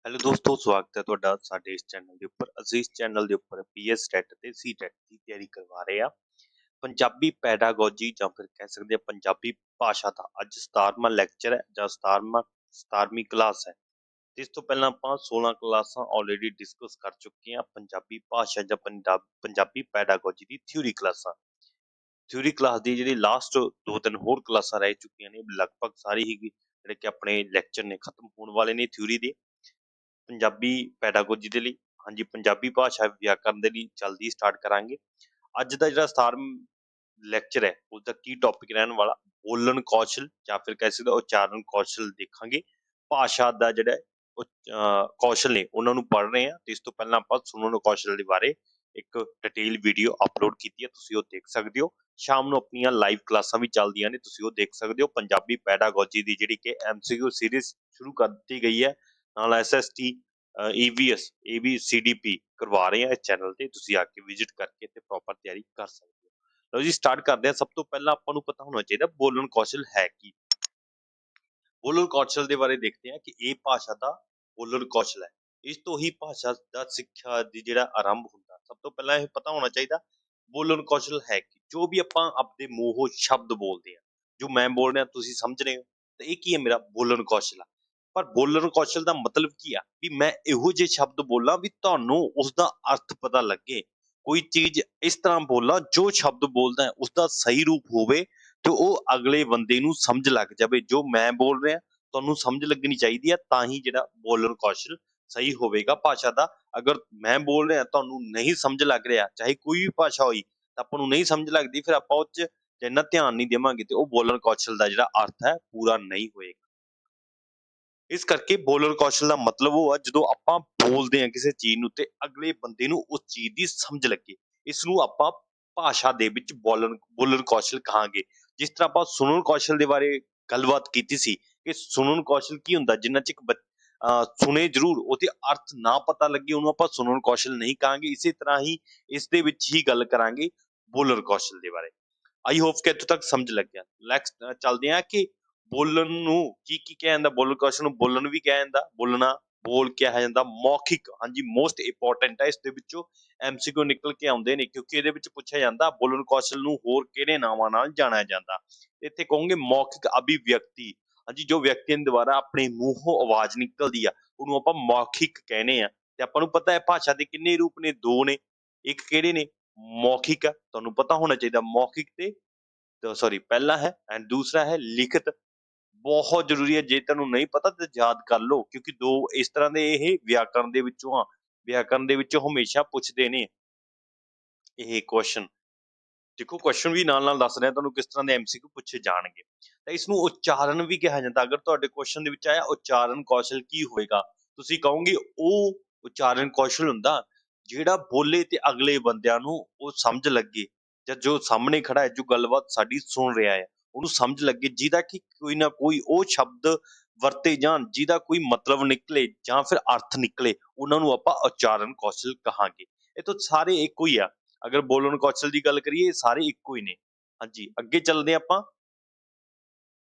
Hello ਦੋਸਤੋ, ਸਵਾਗਤ ਹੈ ਤੁਹਾਡਾ ਸਾਡੇ ਇਸ ਚੈਨਲ ਦੇ ਉੱਪਰ। ਅਸੀਂ ਇਸ ਚੈਨਲ ਦੇ ਉੱਪਰ ਪੀਐਸ ਟੈਟ ਤੇ ਸੀ ਟੈਟ ਦੀ ਤਿਆਰੀ ਕਰਵਾ ਰਹੇ ਹਾਂ। ਪੰਜਾਬੀ ਪੈਡਾਗੋਜੀ ਜਾਂ ਫਿਰ ਕਹਿ ਸਕਦੇ ਹਾਂ ਪੰਜਾਬੀ ਭਾਸ਼ਾ ਦਾ ਅੱਜ 17ਵਾਂ ਲੈਕਚਰ ਹੈ ਜਾਂ 17ਵੀਂ ਕਲਾਸ ਹੈ। ਇਸ ਤੋਂ ਪਹਿਲਾਂ ਆਪਾਂ 16 ਕਲਾਸਾਂ ਆਲਰੇਡੀ ਡਿਸਕਸ ਕਰ ਚੁੱਕੇ ਹਾਂ। ਪੰਜਾਬੀ ਭਾਸ਼ਾ ਜਾਂ ਪੰਜਾਬੀ ਪੈਡਾਗੋਜੀ ਦੀ ਥਿਊਰੀ ਕਲਾਸਾਂ। ਥਿਊਰੀ ਕਲਾਸ ਦੀ ਜਿਹੜੀ ਲਾਸਟ 2-3 ਹੋਰ ਕਲਾਸਾਂ ਰਹਿ ਚੁੱਕੀਆਂ ਨੇ, ਲਗਭਗ ਸਾਰੀ ਹੀ ਜਿਹੜੇ ਕਿ ਆਪਣੇ ਲੈਕਚਰ ਨੇ ਖਤਮ ਹੋਣ ਵਾਲੇ ਨੇ ਥਿਊਰੀ ਦੇ। ਪੰਜਾਬੀ ਪੈਡਾਗੋਜੀ ਦੇ ਲਈ, ਹਾਂਜੀ ਪੰਜਾਬੀ ਭਾਸ਼ਾ ਵਿਆਕਰਨ ਦੇ ਲਈ ਜਲਦੀ ਸਟਾਰਟ ਕਰਾਂਗੇ। ਅੱਜ ਦਾ ਜਿਹੜਾ 17ਵਾਂ ਲੈਕਚਰ ਹੈ ਉਸਦਾ ਕੀ ਟੌਪਿਕ ਰਹਿਣ ਵਾਲਾ, ਬੋਲਣ ਕੌਸ਼ਲ ਜਾਂ ਫਿਰ ਕਹਿ ਸਕਦੇ ਉਚਾਰਨ ਕੌਸ਼ਲ ਦੇਖਾਂਗੇ। ਭਾਸ਼ਾ ਦਾ ਜਿਹੜਾ ਕੌਸ਼ਲ ਨੇ ਉਹਨਾਂ ਨੂੰ ਪੜ੍ਹ ਰਹੇ ਹਾਂ। ਤੇ ਇਸ ਤੋਂ ਪਹਿਲਾਂ ਆਪਾਂ ਸੁਣਨ ਕੌਸ਼ਲ ਦੇ ਬਾਰੇ ਇੱਕ ਡਿਟੇਲ ਵੀਡੀਓ ਅਪਲੋਡ ਕੀਤੀ ਹੈ, ਤੁਸੀਂ ਉਹ ਦੇਖ ਸਕਦੇ ਹੋ। ਸ਼ਾਮ ਨੂੰ ਆਪਣੀਆਂ ਲਾਈਵ ਕਲਾਸਾਂ ਵੀ ਚੱਲਦੀਆਂ ਨੇ, ਤੁਸੀਂ ਉਹ ਦੇਖ ਸਕਦੇ ਹੋ। ਪੰਜਾਬੀ ਪੈਡਾਗੋਜੀ ਦੀ ਜਿਹੜੀ ਕਿ MCQ ਸੀਰੀਜ਼ ਸ਼ੁਰੂ ਕਰ ਦਿੱਤੀ ਗਈ ਹੈ, ਨਾਲ SST EVS ABCDP ਕਰਵਾ ਰਹੇ ਆ ਇਸ ਚੈਨਲ ਤੇ, ਤੁਸੀਂ ਆ ਕੇ ਵਿਜ਼ਿਟ ਕਰਕੇ ਤੇ ਪ੍ਰੋਪਰ ਤਿਆਰੀ ਕਰ ਸਕਦੇ ਹੋ। ਲਓ ਜੀ, ਸਟਾਰਟ ਕਰਦੇ ਹਾਂ। ਸਭ ਤੋਂ ਪਹਿਲਾਂ ਆਪਾਂ ਨੂੰ ਪਤਾ ਹੋਣਾ ਚਾਹੀਦਾ ਬੋਲਣ ਕੌਸ਼ਲ ਹੈ ਕੀ। ਬੋਲਣ ਕੌਸ਼ਲ ਦੇ ਬਾਰੇ ਦੇਖਦੇ ਹਾਂ ਕਿ ਇਹ ਭਾਸ਼ਾ ਦਾ ਬੋਲਣ ਕੌਸ਼ਲ ਹੈ। ਇਸ ਤੋਂ ਹੀ ਭਾਸ਼ਾ ਦਾ ਸਿੱਖਿਆ ਦੀ ਜਿਹੜਾ ਆਰੰਭ ਹੁੰਦਾ। ਸਭ ਤੋਂ ਪਹਿਲਾਂ ਇਹ ਪਤਾ ਹੋਣਾ ਚਾਹੀਦਾ ਬੋਲਣ ਕੌਸ਼ਲ ਹੈ ਕੀ। ਜੋ ਵੀ ਆਪਾਂ ਆਪਣੇ ਮੂੰਹੋਂ ਸ਼ਬਦ ਬੋਲਦੇ ਹਾਂ, ਜੋ ਮੈਂ ਬੋਲ ਰਿਹਾ ਤੁਸੀਂ ਸਮਝ ਰਹੇ ਹੋ, ਤੇ ਇਹ ਕੀ ਹੈ, ਮੇਰਾ ਬੋਲਣ ਕੌਸ਼ਲ ਆ। ਪਰ ਬੋਲਣ ਕੌਸ਼ਲ ਦਾ ਮਤਲਬ ਕੀ ਆ ਵੀ ਮੈਂ ਇਹੋ ਜਿਹੇ ਸ਼ਬਦ ਬੋਲਾਂ ਵੀ ਤੁਹਾਨੂੰ ਉਸਦਾ ਅਰਥ ਪਤਾ ਲੱਗੇ। ਕੋਈ ਚੀਜ਼ ਇਸ ਤਰ੍ਹਾਂ ਬੋਲਾਂ ਜੋ ਸ਼ਬਦ ਬੋਲਦਾ ਉਸਦਾ ਸਹੀ ਰੂਪ ਹੋਵੇ ਤੇ ਉਹ ਅਗਲੇ ਬੰਦੇ ਨੂੰ ਸਮਝ ਲੱਗ ਜਾਵੇ। ਜੋ ਮੈਂ ਬੋਲ ਰਿਹਾ ਤੁਹਾਨੂੰ ਸਮਝ ਲੱਗਣੀ ਚਾਹੀਦੀ ਹੈ, ਤਾਂ ਹੀ ਜਿਹੜਾ ਬੋਲਣ ਕੌਸ਼ਲ ਸਹੀ ਹੋਵੇਗਾ ਭਾਸ਼ਾ ਦਾ। ਅਗਰ ਮੈਂ ਬੋਲ ਰਿਹਾ ਤੁਹਾਨੂੰ ਨਹੀਂ ਸਮਝ ਲੱਗ ਰਿਹਾ, ਚਾਹੇ ਕੋਈ ਵੀ ਭਾਸ਼ਾ ਹੋਈ, ਤਾਂ ਆਪਾਂ ਨੂੰ ਨਹੀਂ ਸਮਝ ਲੱਗਦੀ, ਫਿਰ ਆਪਾਂ ਉਹ 'ਚ ਇੰਨਾ ਧਿਆਨ ਨਹੀਂ ਦੇਵਾਂਗੇ ਤੇ ਉਹ ਬੋਲਣ ਕੌਸ਼ਲ ਦਾ ਜਿਹੜਾ ਅਰਥ ਹੈ ਪੂਰਾ ਨਹੀਂ ਹੋਏਗਾ। ਇਸ ਕਰਕੇ ਬੋਲਣ ਕੌਸ਼ਲ ਦਾ ਮਤਲਬ ਉਹ ਆ ਜਦੋਂ ਆਪਾਂ ਬੋਲਦੇ ਹਾਂ ਕਿਸੇ ਚੀਜ਼ ਨੂੰ ਤੇ ਅਗਲੇ ਬੰਦੇ ਨੂੰ ਉਸ ਚੀਜ਼ ਦੀ ਸਮਝ ਲੱਗੇ। ਇਸ ਨੂੰ ਆਪਾਂ ਭਾਸ਼ਾ ਦੇ ਵਿੱਚ ਬੋਲਣ ਕੌਸ਼ਲ ਕਹਾਂਗੇ। ਜਿਸ ਤਰ੍ਹਾਂ ਆਪਾਂ ਸੁਣਨ ਕੌਸ਼ਲ ਦੇ ਬਾਰੇ ਗੱਲਬਾਤ ਕੀਤੀ ਸੀ ਕਿ ਸੁਣਨ ਕੌਸ਼ਲ ਕੀ ਹੁੰਦਾ, ਜਿੰਨਾ ਚਿਰ ਸੁਣੇ ਜ਼ਰੂਰ ਉਹਦੇ ਅਰਥ ਨਾ ਪਤਾ ਲੱਗੇ ਉਹਨੂੰ ਆਪਾਂ ਸੁਣਨ ਕੌਸ਼ਲ ਨਹੀਂ ਕਹਾਂਗੇ। ਇਸੇ ਤਰ੍ਹਾਂ ਹੀ ਇਸ ਦੇ ਵਿੱਚ ਹੀ ਗੱਲ ਕਰਾਂਗੇ ਬੋਲਣ ਕੌਸ਼ਲ ਦੇ ਬਾਰੇ। ਆਈ ਹੋਪ ਕਿ ਇੱਥੋਂ ਤੱਕ ਸਮਝ ਲੱਗਿਆ। ਨੈਕਸਟ ਚੱਲਦੇ ਹਾਂ ਕਿ ਬੋਲਣ ਨੂੰ ਕੀ ਕੀ ਕਿਹਾ ਜਾਂਦਾ। ਬੋਲਣ ਕੌਸ਼ਲ ਨੂੰ ਬੋਲਣ ਵੀ ਕਿਹਾ ਜਾਂਦਾ, ਬੋਲਣਾ ਬੋਲ ਕਿਹਾ ਜਾਂਦਾ, ਮੌਖਿਕ, ਹਾਂਜੀ ਮੋਸਟ ਇੰਪੋਰਟੈਂਟ ਹੈ। ਇਸ ਦੇ ਵਿੱਚੋਂ MCQ ਨਿਕਲ ਕੇ ਆਉਂਦੇ ਨੇ, ਕਿਉਂਕਿ ਇਹਦੇ ਵਿੱਚ ਪੁੱਛਿਆ ਜਾਂਦਾ ਬੋਲਣ ਕੌਸ਼ਲ ਨੂੰ ਹੋਰ ਕਿਹੜੇ ਨਾਵਾਂ ਨਾਲ ਜਾਣਿਆ ਜਾਂਦਾ। ਇੱਥੇ ਕਹੋਗੇ ਮੌਖਿਕ ਅਭਿਵਿਅਕਤੀ, ਹਾਂਜੀ ਜੋ ਵਿਅਕਤੀ ਦੇ ਦੁਆਰਾ ਆਪਣੇ ਮੂੰਹੋਂ ਆਵਾਜ਼ ਨਿਕਲਦੀ ਆ ਉਹਨੂੰ ਆਪਾਂ ਮੌਖਿਕ ਕਹਿੰਦੇ ਆ। ਤੇ ਆਪਾਂ ਨੂੰ ਪਤਾ ਹੈ ਭਾਸ਼ਾ ਦੇ ਕਿੰਨੇ ਰੂਪ ਨੇ, ਦੋ ਨੇ। ਇੱਕ ਕਿਹੜੇ ਨੇ, ਮੌਖਿਕ ਆ, ਤੁਹਾਨੂੰ ਪਤਾ ਹੋਣਾ ਚਾਹੀਦਾ ਮੌਖਿਕ ਤੇ ਸੌਰੀ ਪਹਿਲਾ ਹੈ ਐਂਡ ਦੂਸਰਾ ਹੈ ਲਿਖਤ। ਬਹੁਤ ਜ਼ਰੂਰੀ ਹੈ, ਜੇ ਤੁਹਾਨੂੰ ਨਹੀਂ ਪਤਾ ਤਾਂ ਯਾਦ ਕਰ ਲਓ, ਕਿਉਂਕਿ ਦੋ ਇਸ ਤਰ੍ਹਾਂ ਦੇ ਇਹ ਵਿਆਕਰਨ ਦੇ ਵਿੱਚੋਂ ਆ। ਵਿਆਕਰਨ ਦੇ ਵਿੱਚੋਂ ਹਮੇਸ਼ਾ ਪੁੱਛਦੇ ਨੇ ਇਹ ਕੁਐਸਚਨ। ਦੇਖੋ ਕੁਐਸਚਨ ਵੀ ਨਾਲ ਨਾਲ ਦੱਸ ਰਿਹਾ ਤੁਹਾਨੂੰ ਕਿਸ ਤਰ੍ਹਾਂ ਦੇ MCQ ਪੁੱਛੇ ਜਾਣਗੇ। ਤਾਂ ਇਸ ਨੂੰ ਉਚਾਰਨ ਵੀ ਕਿਹਾ ਜਾਂਦਾ। ਅਗਰ ਤੁਹਾਡੇ ਕੁਐਸਚਨ ਦੇ ਵਿੱਚ ਆਇਆ ਉਚਾਰਨ ਕੌਸ਼ਲ ਕੀ ਹੋਏਗਾ, ਤੁਸੀਂ ਕਹੋਗੇ ਉਹ ਉਚਾਰਨ ਕੌਸ਼ਲ ਹੁੰਦਾ ਜਿਹੜਾ ਬੋਲੇ ਤੇ ਅਗਲੇ ਬੰਦਿਆਂ ਨੂੰ ਉਹ ਸਮਝ ਲੱਗੇ, ਜਾਂ ਜੋ ਸਾਹਮਣੇ ਖੜਾ ਹੈ ਜੋ ਗੱਲਬਾਤ ਸਾਡੀ ਸੁਣ ਰਿਹਾ ਹੈ ਉਹਨੂੰ ਸਮਝ ਲੱਗੇ, ਜਿਹਦਾ ਕਿ ਕੋਈ ਨਾ ਕੋਈ ਉਹ ਸ਼ਬਦ ਵਰਤੇ ਜਾਣ ਜਿਹਦਾ ਕੋਈ ਮਤਲਬ ਨਿਕਲੇ ਜਾਂ ਫਿਰ ਅਰਥ ਨਿਕਲੇ, ਉਹਨਾਂ ਨੂੰ ਆਪਾਂ ਉਚਾਰਨ ਕੌਸ਼ਲ ਕਹਾਂਗੇ। ਇਹ ਤਾਂ ਸਾਰੇ ਇੱਕੋ ਹੀ ਆ। ਅਗਰ ਬੋਲਣ ਕੌਸ਼ਲ ਦੀ ਗੱਲ ਕਰੀਏ ਸਾਰੇ ਇੱਕੋ ਹੀ ਨੇ। ਹਾਂਜੀ ਅੱਗੇ ਚੱਲਦੇ ਆਪਾਂ,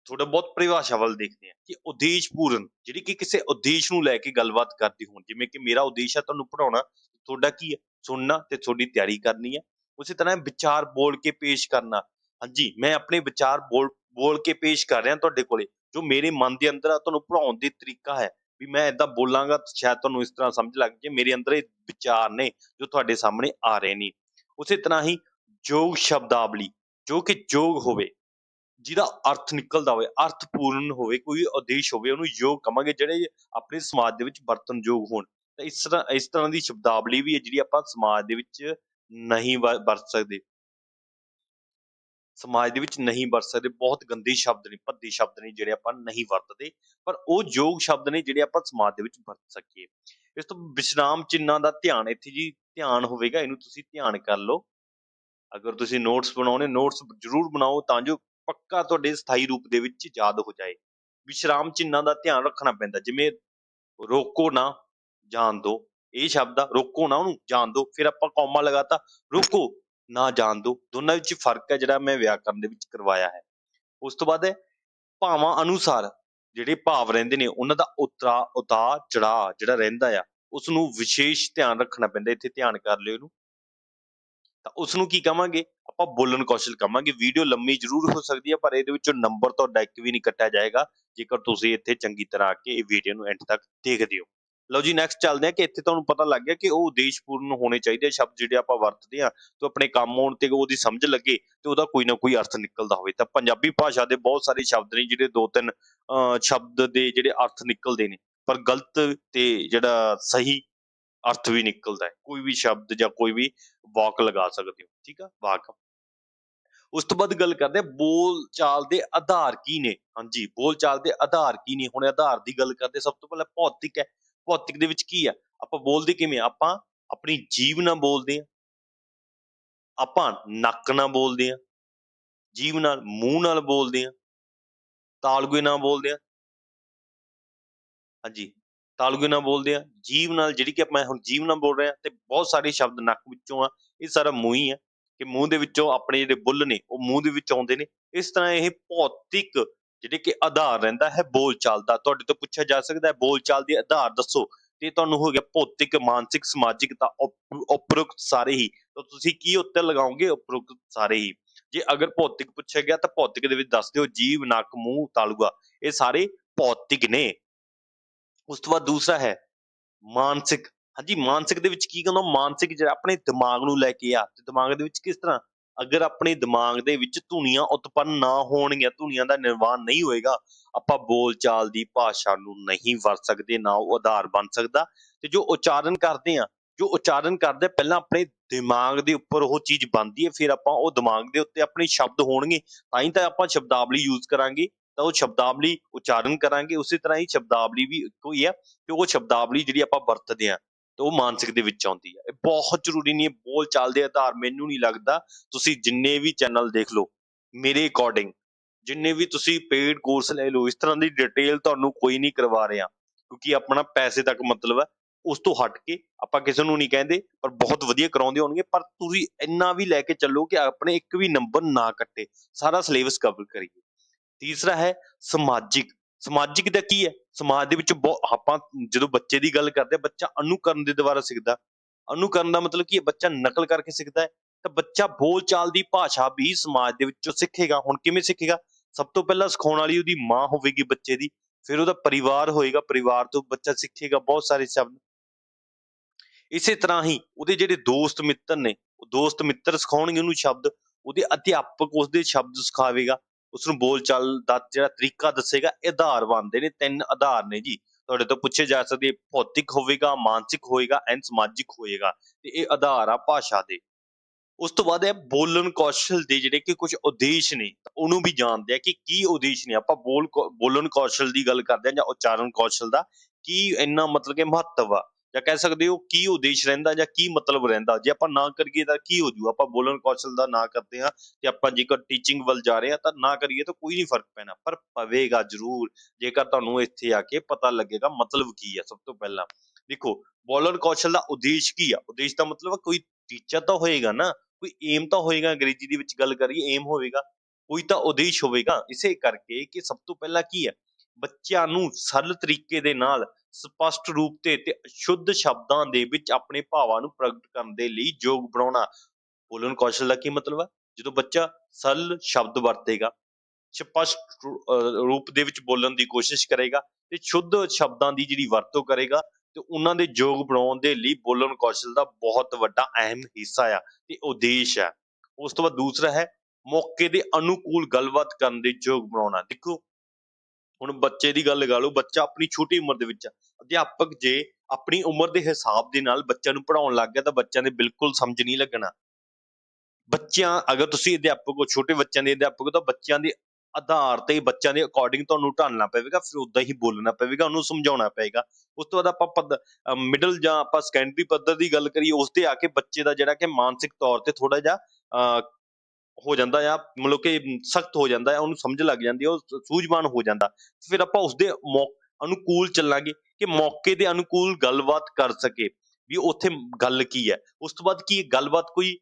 ਥੋੜਾ ਬਹੁਤ ਪਰਿਭਾਸ਼ਾ ਵੱਲ ਦੇਖਦੇ ਹਾਂ ਕਿ ਉਦੇਸ਼ ਪੂਰਨ, ਜਿਹੜੀ ਕਿ ਕਿਸੇ ਉਦੇਸ਼ ਨੂੰ ਲੈ ਕੇ ਗੱਲਬਾਤ ਕਰਦੀ ਹੋਣ। ਜਿਵੇਂ ਕਿ ਮੇਰਾ ਉਦੇਸ਼ ਹੈ ਤੁਹਾਨੂੰ ਪੜ੍ਹਾਉਣਾ, ਤੁਹਾਡਾ ਕੀ ਹੈ ਸੁਣਨਾ ਤੇ ਤੁਹਾਡੀ ਤਿਆਰੀ ਕਰਨੀ ਹੈ। ਉਸੇ ਤਰ੍ਹਾਂ ਵਿਚਾਰ ਬੋਲ ਕੇ ਪੇਸ਼ ਕਰਨਾ, ਹਾਂਜੀ ਮੈਂ ਆਪਣੇ ਵਿਚਾਰ ਬੋਲ ਕੇ ਪੇਸ਼ ਕਰ ਰਿਹਾ ਤੁਹਾਡੇ ਕੋਲੇ, ਜੋ ਮੇਰੇ ਮਨ ਦੇ ਅੰਦਰ ਆ ਤੁਹਾਨੂੰ ਪੜ੍ਹਾਉਣ ਦੇ ਤਰੀਕਾ ਹੈ ਵੀ ਮੈਂ ਏਦਾਂ ਬੋਲਾਂਗਾ ਸ਼ਾਇਦ ਤੁਹਾਨੂੰ ਇਸ ਤਰ੍ਹਾਂ ਸਮਝ ਲੱਗ ਜੇ ਮੇਰੇ ਅੰਦਰ ਇਹ ਵਿਚਾਰ ਨੇ ਜੋ ਤੁਹਾਡੇ ਸਾਹਮਣੇ ਆ ਰਹੇ ਨੇ। ਉਸੇ ਤਰ੍ਹਾਂ ਹੀ ਯੋਗ ਸ਼ਬਦਾਵਲੀ, ਜੋ ਕਿ ਯੋਗ ਹੋਵੇ, ਜਿਹਦਾ ਅਰਥ ਨਿਕਲਦਾ ਹੋਵੇ, ਅਰਥ ਪੂਰਨ ਹੋਵੇ, ਕੋਈ ਉਦੇਸ਼ ਹੋਵੇ, ਉਹਨੂੰ ਯੋਗ ਕਵਾਂਗੇ, ਜਿਹੜੇ ਆਪਣੇ ਸਮਾਜ ਦੇ ਵਿੱਚ ਵਰਤਨਯੋਗ ਹੋਣ। ਤਾਂ ਇਸ ਤਰ੍ਹਾਂ ਦੀ ਸ਼ਬਦਾਵਲੀ ਵੀ ਹੈ ਜਿਹੜੀ ਆਪਾਂ ਸਮਾਜ ਦੇ ਵਿੱਚ ਨਹੀਂ ਵਰਤ ਸਕਦੇ। ਸਮਾਜ ਦੇ ਵਿੱਚ ਨਹੀਂ ਵਰਤ ਸਕਦੇ, ਬਹੁਤ ਗੰਦੇ ਸ਼ਬਦ ਨੇ, ਭੱਦੇ ਸ਼ਬਦ ਨੇ ਜਿਹੜੇ ਆਪਾਂ ਨਹੀਂ ਵਰਤਦੇ, ਪਰ ਉਹ ਯੋਗ ਸ਼ਬਦ ਨੇ ਜਿਹੜੇ ਆਪਾਂ ਸਮਾਜ ਦੇ ਵਿੱਚ ਵਰਤ ਸਕੀਏ। ਇਸ ਤੋਂ ਵਿਸ਼ਰਾਮ ਚਿੰਨ੍ਹਾਂ ਦਾ ਧਿਆਨ, ਇੱਥੇ ਜੀ ਧਿਆਨ ਹੋਵੇਗਾ, ਇਹਨੂੰ ਤੁਸੀਂ ਧਿਆਨ ਕਰ ਲਓ। ਅਗਰ ਤੁਸੀਂ ਨੋਟਸ ਬਣਾਉਣੇ, ਨੋਟਸ ਜ਼ਰੂਰ ਬਣਾਓ ਤਾਂ ਜੋ ਪੱਕਾ ਤੁਹਾਡੇ ਸਥਾਈ ਰੂਪ ਦੇ ਵਿੱਚ ਯਾਦ ਹੋ ਜਾਏ। ਵਿਸ਼ਰਾਮ ਚਿੰਨ੍ਹਾਂ ਦਾ ਧਿਆਨ ਰੱਖਣਾ ਪੈਂਦਾ, ਜਿਵੇਂ ਰੋਕੋ ਨਾ ਜਾਣ ਦੋ, ਇਹ ਸ਼ਬਦ ਆ, ਰੋਕੋ ਨਾ ਉਹਨੂੰ ਜਾਣ ਦੋ, ਫਿਰ ਆਪਾਂ ਕੌਮਾ ਲਗਾਤਾ, ਰੋਕੋ ਨਾ ਜਾਣ ਦੋ, ਦੋਨਾਂ ਵਿੱਚ ਫਰਕ ਹੈ ਜਿਹੜਾ ਮੈਂ ਵਿਆਕਰਨ ਦੇ ਵਿੱਚ ਕਰਵਾਇਆ ਹੈ। ਉਸ ਤੋਂ ਬਾਅਦ ਹੈ ਭਾਵਾਂ ਅਨੁਸਾਰ, ਜਿਹੜੇ ਭਾਵ ਰਹਿੰਦੇ ਨੇ ਉਹਨਾਂ ਦਾ ਉਤਾਰ ਚੜਾਅ ਜਿਹੜਾ ਰਹਿੰਦਾ ਆ ਉਸ ਨੂੰ ਵਿਸ਼ੇਸ਼ ਧਿਆਨ ਰੱਖਣਾ ਪੈਂਦਾ। ਇੱਥੇ ਧਿਆਨ ਕਰ ਲਿਓ ਇਹਨੂੰ। ਤਾਂ ਉਸ ਨੂੰ ਕੀ ਕਵਾਂਗੇ ਆਪਾਂ ਬੋਲਣ ਕੌਸ਼ਲ ਕਵਾਂਗੇ। ਵੀਡੀਓ ਲੰਮੀ ਜ਼ਰੂਰ ਹੋ ਸਕਦੀ ਹੈ ਪਰ ਇਹਦੇ ਵਿੱਚੋਂ ਨੰਬਰ ਤੁਹਾਡਾ ਇੱਕ ਵੀ ਨਹੀਂ ਕੱਟਿਆ ਜਾਏਗਾ ਜੇਕਰ ਤੁਸੀਂ ਇੱਥੇ ਚੰਗੀ ਤਰ੍ਹਾਂ ਆ ਕੇ ਇਹ ਵੀਡੀਓ ਨੂੰ ਐਂਡ ਤੱਕ ਦੇਖਦੇ ਹੋ। ਲਓ ਜੀ ਨੈਕਸਟ ਚੱਲਦੇ ਆ ਕਿ ਇੱਥੇ ਤੁਹਾਨੂੰ ਪਤਾ ਲੱਗ ਗਿਆ ਕਿ ਉਹ ਉਦੇਸ਼ਪੂਰਨ ਹੋਣੇ ਚਾਹੀਦੇ ਸ਼ਬਦ ਜਿਹੜੇ ਆਪਾਂ ਵਰਤਦੇ ਆ ਤੇ ਆਪਣੇ ਕੰਮ ਆਉਣ ਤੇ ਉਹਦੀ ਸਮਝ ਲੱਗੇ ਤੇ ਉਹਦਾ ਕੋਈ ਨਾ ਕੋਈ ਅਰਥ ਨਿਕਲਦਾ ਹੋਵੇ। ਤਾਂ ਪੰਜਾਬੀ ਭਾਸ਼ਾ ਦੇ ਬਹੁਤ ਸਾਰੇ ਸ਼ਬਦ ਨੇ ਜਿਹੜੇ ਦੋ ਤਿੰਨ ਸ਼ਬਦ ਦੇ ਜਿਹੜੇ ਅਰਥ ਨਿਕਲਦੇ ਨੇ ਪਰ ਗਲਤ ਤੇ ਜਿਹੜਾ ਸਹੀ ਅਰਥ ਵੀ ਨਿਕਲਦਾ ਹੈ। ਕੋਈ ਵੀ ਸ਼ਬਦ ਜਾਂ ਕੋਈ ਵੀ ਵਾਕ ਲਗਾ ਸਕਦੇ ਹੋ। ਠੀਕ ਆ, ਵਾਕ। ਉਸ ਤੋਂ ਬਾਅਦ ਗੱਲ ਕਰਦੇ ਆ ਬੋਲ ਚਾਲ ਦੇ ਆਧਾਰ ਕੀ ਨੇ। ਹਾਂਜੀ, ਬੋਲ ਚਾਲ ਦੇ ਆਧਾਰ ਕੀ ਨੇ। ਹੁਣ ਆਧਾਰ ਦੀ ਗੱਲ ਕਰਦੇ ਸਭ ਤੋਂ ਪਹਿਲਾਂ ਭੌਤਿਕ ਹੈ। ਭੌਤਿਕ ਦੇ ਵਿੱਚ ਕੀ ਆ, ਆਪਾਂ ਬੋਲਦੇ ਕਿਵੇਂ, ਆਪਾਂ ਆਪਣੀ ਜੀਭ ਨਾਲ ਬੋਲਦੇ ਆ, ਆਪਾਂ ਨੱਕ ਨਾਲ ਬੋਲਦੇ ਆ, ਜੀਭ ਨਾਲ, ਮੂੰਹ ਨਾਲ ਬੋਲਦੇ ਆ, ਤਾਲੂਏ ਨਾਲ ਬੋਲਦੇ ਆ। ਹਾਂਜੀ, ਤਾਲੂਏ ਨਾਲ ਬੋਲਦੇ ਆ, ਜੀਭ ਨਾਲ, ਜਿਹੜੀ ਕਿ ਮੈਂ ਹੁਣ ਜੀਭ ਨਾਲ ਬੋਲ ਰਿਹਾ ਤੇ ਬਹੁਤ ਸਾਰੇ ਸ਼ਬਦ ਨੱਕ ਵਿੱਚੋਂ ਆ। ਇਹ ਸਾਰਾ ਮੂੰਹ ਹੀ ਆ ਕਿ ਮੂੰਹ ਦੇ ਵਿੱਚੋਂ ਆਪਣੇ ਜਿਹੜੇ ਬੁੱਲ ਨੇ ਉਹ ਮੂੰਹ ਦੇ ਵਿੱਚ ਆਉਂਦੇ ਨੇ। ਇਸ ਤਰ੍ਹਾਂ ਇਹ ਭੌਤਿਕ ਜਿਹੜੇ ਕਿ ਆਧਾਰ ਰਹਿੰਦਾ ਹੈ ਬੋਲ ਚਾਲ ਦਾ। ਤੁਹਾਡੇ ਤੋਂ ਪੁੱਛਿਆ ਜਾ ਸਕਦਾ ਹੈ ਬੋਲ ਚਾਲ ਦੇ ਆਧਾਰ ਦੱਸੋ ਤੇ ਤੁਹਾਨੂੰ ਹੋ ਗਿਆ ਭੌਤਿਕ, ਮਾਨਸਿਕ, ਸਮਾਜਿਕ। ਤਾਂ ਉਪਰੋਕਤ ਸਾਰੇ ਹੀ। ਤਾਂ ਤੁਸੀਂ ਕੀ ਉੱਤਰ ਲਗਾਓਗੇ, ਉਪਰੋਕਤ ਸਾਰੇ ਹੀ। ਜੇ ਅਗਰ ਭੌਤਿਕ ਪੁੱਛਿਆ ਗਿਆ ਤਾਂ ਭੌਤਿਕ ਦੇ ਵਿੱਚ ਦੱਸ ਦਿਓ ਜੀਭ, ਨੱਕ, ਮੂੰਹ, ਤਾਲੂਆ, ਇਹ ਸਾਰੇ ਭੌਤਿਕ ਨੇ। ਉਸ ਤੋਂ ਬਾਅਦ ਦੂਸਰਾ ਹੈ ਮਾਨਸਿਕ। ਹਾਂਜੀ, ਮਾਨਸਿਕ ਦੇ ਵਿੱਚ ਕੀ ਕਹਿੰਦਾ, ਮਾਨਸਿਕ ਜਿਹੜਾ ਆਪਣੇ ਦਿਮਾਗ ਨੂੰ ਲੈ ਕੇ ਆ ਤੇ ਦਿਮਾਗ ਦੇ ਵਿੱਚ ਕਿਸ ਤਰ੍ਹਾਂ, ਅਗਰ ਆਪਣੇ ਦਿਮਾਗ ਦੇ ਵਿੱਚ ਧੁਨੀਆਂ ਉਤਪੰਨ ਨਾ ਹੋਣਗੀਆਂ, ਧੁਨੀਆਂ ਦਾ ਨਿਰਮਾਣ ਨਹੀਂ ਹੋਏਗਾ, ਆਪਾਂ ਬੋਲ ਚਾਲ ਦੀ ਭਾਸ਼ਾ ਨੂੰ ਨਹੀਂ ਵਰਤ ਸਕਦੇ, ਨਾ ਉਹ ਆਧਾਰ ਬਣ ਸਕਦਾ। ਤੇ ਜੋ ਉਚਾਰਨ ਕਰਦੇ ਆ, ਜੋ ਉਚਾਰਨ ਕਰਦੇ ਪਹਿਲਾਂ ਆਪਣੇ ਦਿਮਾਗ ਦੇ ਉੱਪਰ ਉਹ ਚੀਜ਼ ਬਣਦੀ ਹੈ, ਫਿਰ ਆਪਾਂ ਉਹ ਦਿਮਾਗ ਦੇ ਉੱਤੇ ਆਪਣੇ ਸ਼ਬਦ ਹੋਣਗੇ ਤਾਂ ਹੀ ਤਾਂ ਆਪਾਂ ਸ਼ਬਦਾਵਲੀ ਯੂਜ਼ ਕਰਾਂਗੇ, ਤਾਂ ਉਹ ਸ਼ਬਦਾਵਲੀ ਉਚਾਰਨ ਕਰਾਂਗੇ। ਉਸੇ ਤਰ੍ਹਾਂ ਹੀ ਸ਼ਬਦਾਵਲੀ ਵੀ ਇੱਕੋ ਹੀ ਆ ਤੇ ਉਹ ਸ਼ਬਦਾਵਲੀ ਜਿਹੜੀ ਆਪਾਂ ਵਰਤਦੇ ਆ ਤੇ ਉਹ ਮਾਨਸਿਕ ਦੇ ਵਿੱਚ ਆਉਂਦੀ ਹੈ। ਇਹ ਬਹੁਤ ਜ਼ਰੂਰੀ ਨਹੀਂ ਹੈ ਬੋਲ ਚਾਲ ਦੇ ਆਧਾਰ। ਮੈਨੂੰ ਨਹੀਂ ਲੱਗਦਾ ਤੁਸੀਂ ਜਿੰਨੇ ਵੀ ਚੈਨਲ ਦੇਖ ਲਓ, ਮੇਰੇ ਅਕੋਰਡਿੰਗ ਜਿੰਨੇ ਵੀ ਤੁਸੀਂ ਪੇਡ ਕੋਰਸ ਲੈ ਲਓ, ਇਸ ਤਰ੍ਹਾਂ ਦੀ ਡਿਟੇਲ ਤੁਹਾਨੂੰ ਕੋਈ ਨਹੀਂ ਕਰਵਾ ਰਿਹਾ ਕਿਉਂਕਿ ਆਪਣਾ ਪੈਸੇ ਤੱਕ ਮਤਲਬ ਹੈ। ਉਸ ਤੋਂ ਹਟ ਕੇ ਆਪਾਂ ਕਿਸੇ ਨੂੰ ਨਹੀਂ ਕਹਿੰਦੇ ਪਰ ਬਹੁਤ ਵਧੀਆ ਕਰਾਉਂਦੇ ਹੋਣਗੇ, ਪਰ ਤੁਸੀਂ ਇੰਨਾ ਵੀ ਲੈ ਕੇ ਚੱਲੋ ਕਿ ਆਪਣੇ ਇੱਕ ਵੀ ਨੰਬਰ ਨਾ ਕੱਟੇ, ਸਾਰਾ ਸਿਲੇਬਸ ਕਵਰ ਕਰੀਏ। ਤੀਸਰਾ ਹੈ ਸਮਾਜਿਕ। ਸਮਾਜਿਕ ਦਾ ਕੀ ਹੈ, ਸਮਾਜ ਦੇ ਵਿੱਚ ਆਪਾਂ ਜਦੋਂ ਬੱਚੇ ਦੀ ਗੱਲ ਕਰਦੇ, ਬੱਚਾ ਅਨੁਕਰਨ ਦੇ ਦੁਆਰਾ ਸਿੱਖਦਾ। ਅਨੁਕਰਨ ਦਾ ਮਤਲਬ ਕੀ ਹੈ, ਬੱਚਾ ਨਕਲ ਕਰਕੇ ਸਿੱਖਦਾ ਹੈ। ਤਾਂ ਬੱਚਾ ਬੋਲ ਚਾਲ ਦੀ ਭਾਸ਼ਾ ਵੀ ਸਮਾਜ ਦੇ ਵਿੱਚੋਂ ਸਿੱਖੇਗਾ। ਹੁਣ ਕਿਵੇਂ ਸਿੱਖੇਗਾ, ਸਭ ਤੋਂ ਪਹਿਲਾਂ ਸਿਖਾਉਣ ਵਾਲੀ ਉਹਦੀ ਮਾਂ ਹੋਵੇਗੀ ਬੱਚੇ ਦੀ, ਫਿਰ ਉਹਦਾ ਪਰਿਵਾਰ ਹੋਏਗਾ, ਪਰਿਵਾਰ ਤੋਂ ਬੱਚਾ ਸਿੱਖੇਗਾ ਬਹੁਤ ਸਾਰੇ ਸ਼ਬਦ। ਇਸੇ ਤਰ੍ਹਾਂ ਹੀ ਉਹਦੇ ਜਿਹੜੇ ਦੋਸਤ ਮਿੱਤਰ ਨੇ, ਉਹ ਦੋਸਤ ਮਿੱਤਰ ਸਿਖਾਉਣਗੇ ਉਹਨੂੰ ਸ਼ਬਦ, ਉਹਦੇ ਅਧਿਆਪਕ ਉਸਦੇ ਸ਼ਬਦ ਸਿਖਾਵੇਗਾ, ਉਸਨੂੰ ਬੋਲ ਚਾਲ ਦਾ ਜਿਹੜਾ ਤਰੀਕਾ ਦੱਸੇਗਾ। ਇਹ ਆਧਾਰ ਬਣਦੇ ਨੇ, ਤਿੰਨ ਆਧਾਰ ਨੇ ਜੀ। ਤੁਹਾਡੇ ਤੋਂ ਪੁੱਛੇ ਜਾ ਸਕਦੇ, ਭੌਤਿਕ ਹੋਵੇਗਾ, ਮਾਨਸਿਕ ਹੋਏਗਾ ਐਂਡ ਸਮਾਜਿਕ ਹੋਏਗਾ, ਤੇ ਇਹ ਆਧਾਰ ਆ ਭਾਸ਼ਾ ਦੇ। ਉਸ ਤੋਂ ਬਾਅਦ ਹੈ ਬੋਲਣ ਕੌਸ਼ਲ ਦੇ ਜਿਹੜੇ ਕਿ ਕੁਝ ਉਦੇਸ਼ ਨੇ, ਉਹਨੂੰ ਵੀ ਜਾਣਦੇ ਆ ਕਿ ਕੀ ਉਦੇਸ਼ ਨੇ। ਆਪਾਂ ਬੋਲਣ ਕੌਸ਼ਲ ਦੀ ਗੱਲ ਕਰਦੇ ਹਾਂ ਜਾਂ ਉਚਾਰਨ ਕੌਸ਼ਲ ਦਾ ਕੀ ਇੰਨਾ ਮਤਲਬ ਕਿ ਮਹੱਤਵ ਆ, ਜਾਂ ਕਹਿ ਸਕਦੇ ਹੋ ਕੀ ਉਦੇਸ਼ ਰਹਿੰਦਾ ਜਾਂ ਕੀ ਮਤਲਬ ਰਹਿੰਦਾ। ਜੇ ਆਪਾਂ ਨਾ ਕਰੀਏ ਤਾਂ ਕੀ ਹੋ ਜੂ, ਆਪਾਂ ਬੋਲਣ ਕੌਸ਼ਲ ਦਾ ਨਾ ਕਰਦੇ ਹਾਂ ਤੇ ਆਪਾਂ ਜੇਕਰ ਟੀਚਿੰਗ ਵੱਲ ਜਾ ਰਹੇ ਹਾਂ ਤਾਂ ਨਾ ਕਰੀਏ ਤਾਂ ਕੋਈ ਨਹੀਂ ਫਰਕ ਪੈਣਾ, ਪਰ ਪਵੇਗਾ ਜ਼ਰੂਰ ਜੇਕਰ ਤੁਹਾਨੂੰ ਇੱਥੇ ਆ ਕੇ ਪਤਾ ਲੱਗੇਗਾ ਮਤਲਬ ਕੀ ਆ। ਸਭ ਤੋਂ ਪਹਿਲਾਂ ਦੇਖੋ ਬੋਲਣ ਕੌਸ਼ਲ ਦਾ ਉਦੇਸ਼ ਕੀ ਆ। ਉਦੇਸ਼ ਦਾ ਮਤਲਬ ਕੋਈ ਟੀਚਰ ਤਾਂ ਹੋਏਗਾ ਨਾ, ਕੋਈ ਏਮ ਤਾਂ ਹੋਏਗਾ। ਅੰਗਰੇਜ਼ੀ ਦੇ ਵਿੱਚ ਗੱਲ ਕਰੀਏ ਏਮ ਹੋਵੇਗਾ, ਕੋਈ ਤਾਂ ਉਦੇਸ਼ ਹੋਵੇਗਾ। ਇਸੇ ਕਰਕੇ ਕਿ ਸਭ ਤੋਂ ਪਹਿਲਾਂ ਕੀ ਹੈ, ਬੱਚਿਆਂ ਨੂੰ ਸਰਲ ਤਰੀਕੇ ਦੇ ਨਾਲ ਸਪਸ਼ਟ ਰੂਪ ਤੇ ਸ਼ੁੱਧ ਸ਼ਬਦਾਂ ਦੇ ਵਿੱਚ ਆਪਣੇ ਭਾਵਾਂ ਨੂੰ ਪ੍ਰਗਟ ਕਰਨ ਦੇ ਲਈ ਯੋਗ ਬਣਾਉਣਾ। ਬੋਲਣ ਕੌਸ਼ਲ ਦਾ ਕੀ ਮਤਲਬ ਹੈ, ਜਦੋਂ ਬੱਚਾ ਸਰਲ ਸ਼ਬਦ ਵਰਤੇਗਾ, ਸਪਸ਼ਟ ਰੂਪ ਦੇ ਵਿੱਚ ਬੋਲਣ ਦੀ ਕੋਸ਼ਿਸ਼ ਕਰੇਗਾ ਤੇ ਸ਼ੁੱਧ ਸ਼ਬਦਾਂ ਦੀ ਜਿਹੜੀ ਵਰਤੋਂ ਕਰੇਗਾ ਤੇ ਉਹਨਾਂ ਦੇ ਯੋਗ ਬਣਾਉਣ ਦੇ ਲਈ ਬੋਲਣ ਕੌਸ਼ਲ ਦਾ ਬਹੁਤ ਵੱਡਾ ਅਹਿਮ ਹਿੱਸਾ ਆ ਤੇ ਉਦੇਸ਼ ਹੈ। ਉਸ ਤੋਂ ਬਾਅਦ ਦੂਸਰਾ ਹੈ ਮੌਕੇ ਦੇ ਅਨੁਕੂਲ ਗੱਲਬਾਤ ਕਰਨ ਦੇ ਯੋਗ ਬਣਾਉਣਾ। ਦੇਖੋ ਹੁਣ ਬੱਚੇ ਦੀ ਗੱਲ ਲਗਾ ਲਓ, ਬੱਚਾ ਆਪਣੀ ਛੋਟੀ ਉਮਰ ਦੇ ਵਿੱਚ, ਅਧਿਆਪਕ ਜੇ ਆਪਣੀ ਉਮਰ ਦੇ ਹਿਸਾਬ ਦੇ ਨਾਲ ਬੱਚਿਆਂ ਨੂੰ ਪੜ੍ਹਾਉਣ ਲੱਗ ਗਿਆ ਤਾਂ ਬੱਚਿਆਂ ਦੇ ਬਿਲਕੁਲ ਸਮਝ ਨਹੀਂ ਲੱਗਣਾ। ਬੱਚਿਆਂ ਅਗਰ ਤੁਸੀਂ ਅਧਿਆਪਕ ਹੋ, ਛੋਟੇ ਬੱਚਿਆਂ ਦੇ ਅਧਿਆਪਕ ਹੋ, ਤਾਂ ਬੱਚਿਆਂ ਦੇ ਆਧਾਰ ਤੇ ਬੱਚਿਆਂ ਦੇ ਅਕੋਰਡਿੰਗ ਤੁਹਾਨੂੰ ਢਾਲਣਾ ਪਵੇਗਾ, ਫਿਰ ਉਦਾਂ ਹੀ ਬੋਲਣਾ ਪਵੇਗਾ, ਉਹਨੂੰ ਸਮਝਾਉਣਾ ਪਏਗਾ। ਉਸ ਤੋਂ ਬਾਅਦ ਆਪਾਂ ਮਿਡਲ ਜਾਂ ਆਪਾਂ ਸੈਕੰਡਰੀ ਪੱਧਰ ਦੀ ਗੱਲ ਕਰੀਏ, ਉਸ ਤੇ ਆ ਕੇ ਬੱਚੇ ਦਾ ਜਿਹੜਾ ਕਿ ਮਾਨਸਿਕ ਤੌਰ ਤੇ ਥੋੜਾ ਜਿਹਾ ਹੋ ਜਾਂਦਾ ਆ, ਮਤਲਬ ਕਿ ਸਖਤ ਹੋ ਜਾਂਦਾ ਹੈ, ਉਹਨੂੰ ਸਮਝ ਲੱਗ ਜਾਂਦੀ ਹੈ, ਉਹ ਸੂਝਵਾਨ ਹੋ ਜਾਂਦਾ। ਫਿਰ ਆਪਾਂ ਉਸਦੇ ਅਨੁਕੂਲ ਚੱਲਾਂਗੇ ਕਿ ਮੌਕੇ ਦੇ ਅਨੁਕੂਲ ਗੱਲਬਾਤ ਕਰ ਸਕੇ ਵੀ ਉੱਥੇ ਗੱਲ ਕੀ ਹੈ। ਉਸ ਤੋਂ ਬਾਅਦ ਕੀ ਗੱਲਬਾਤ ਕੋਈ,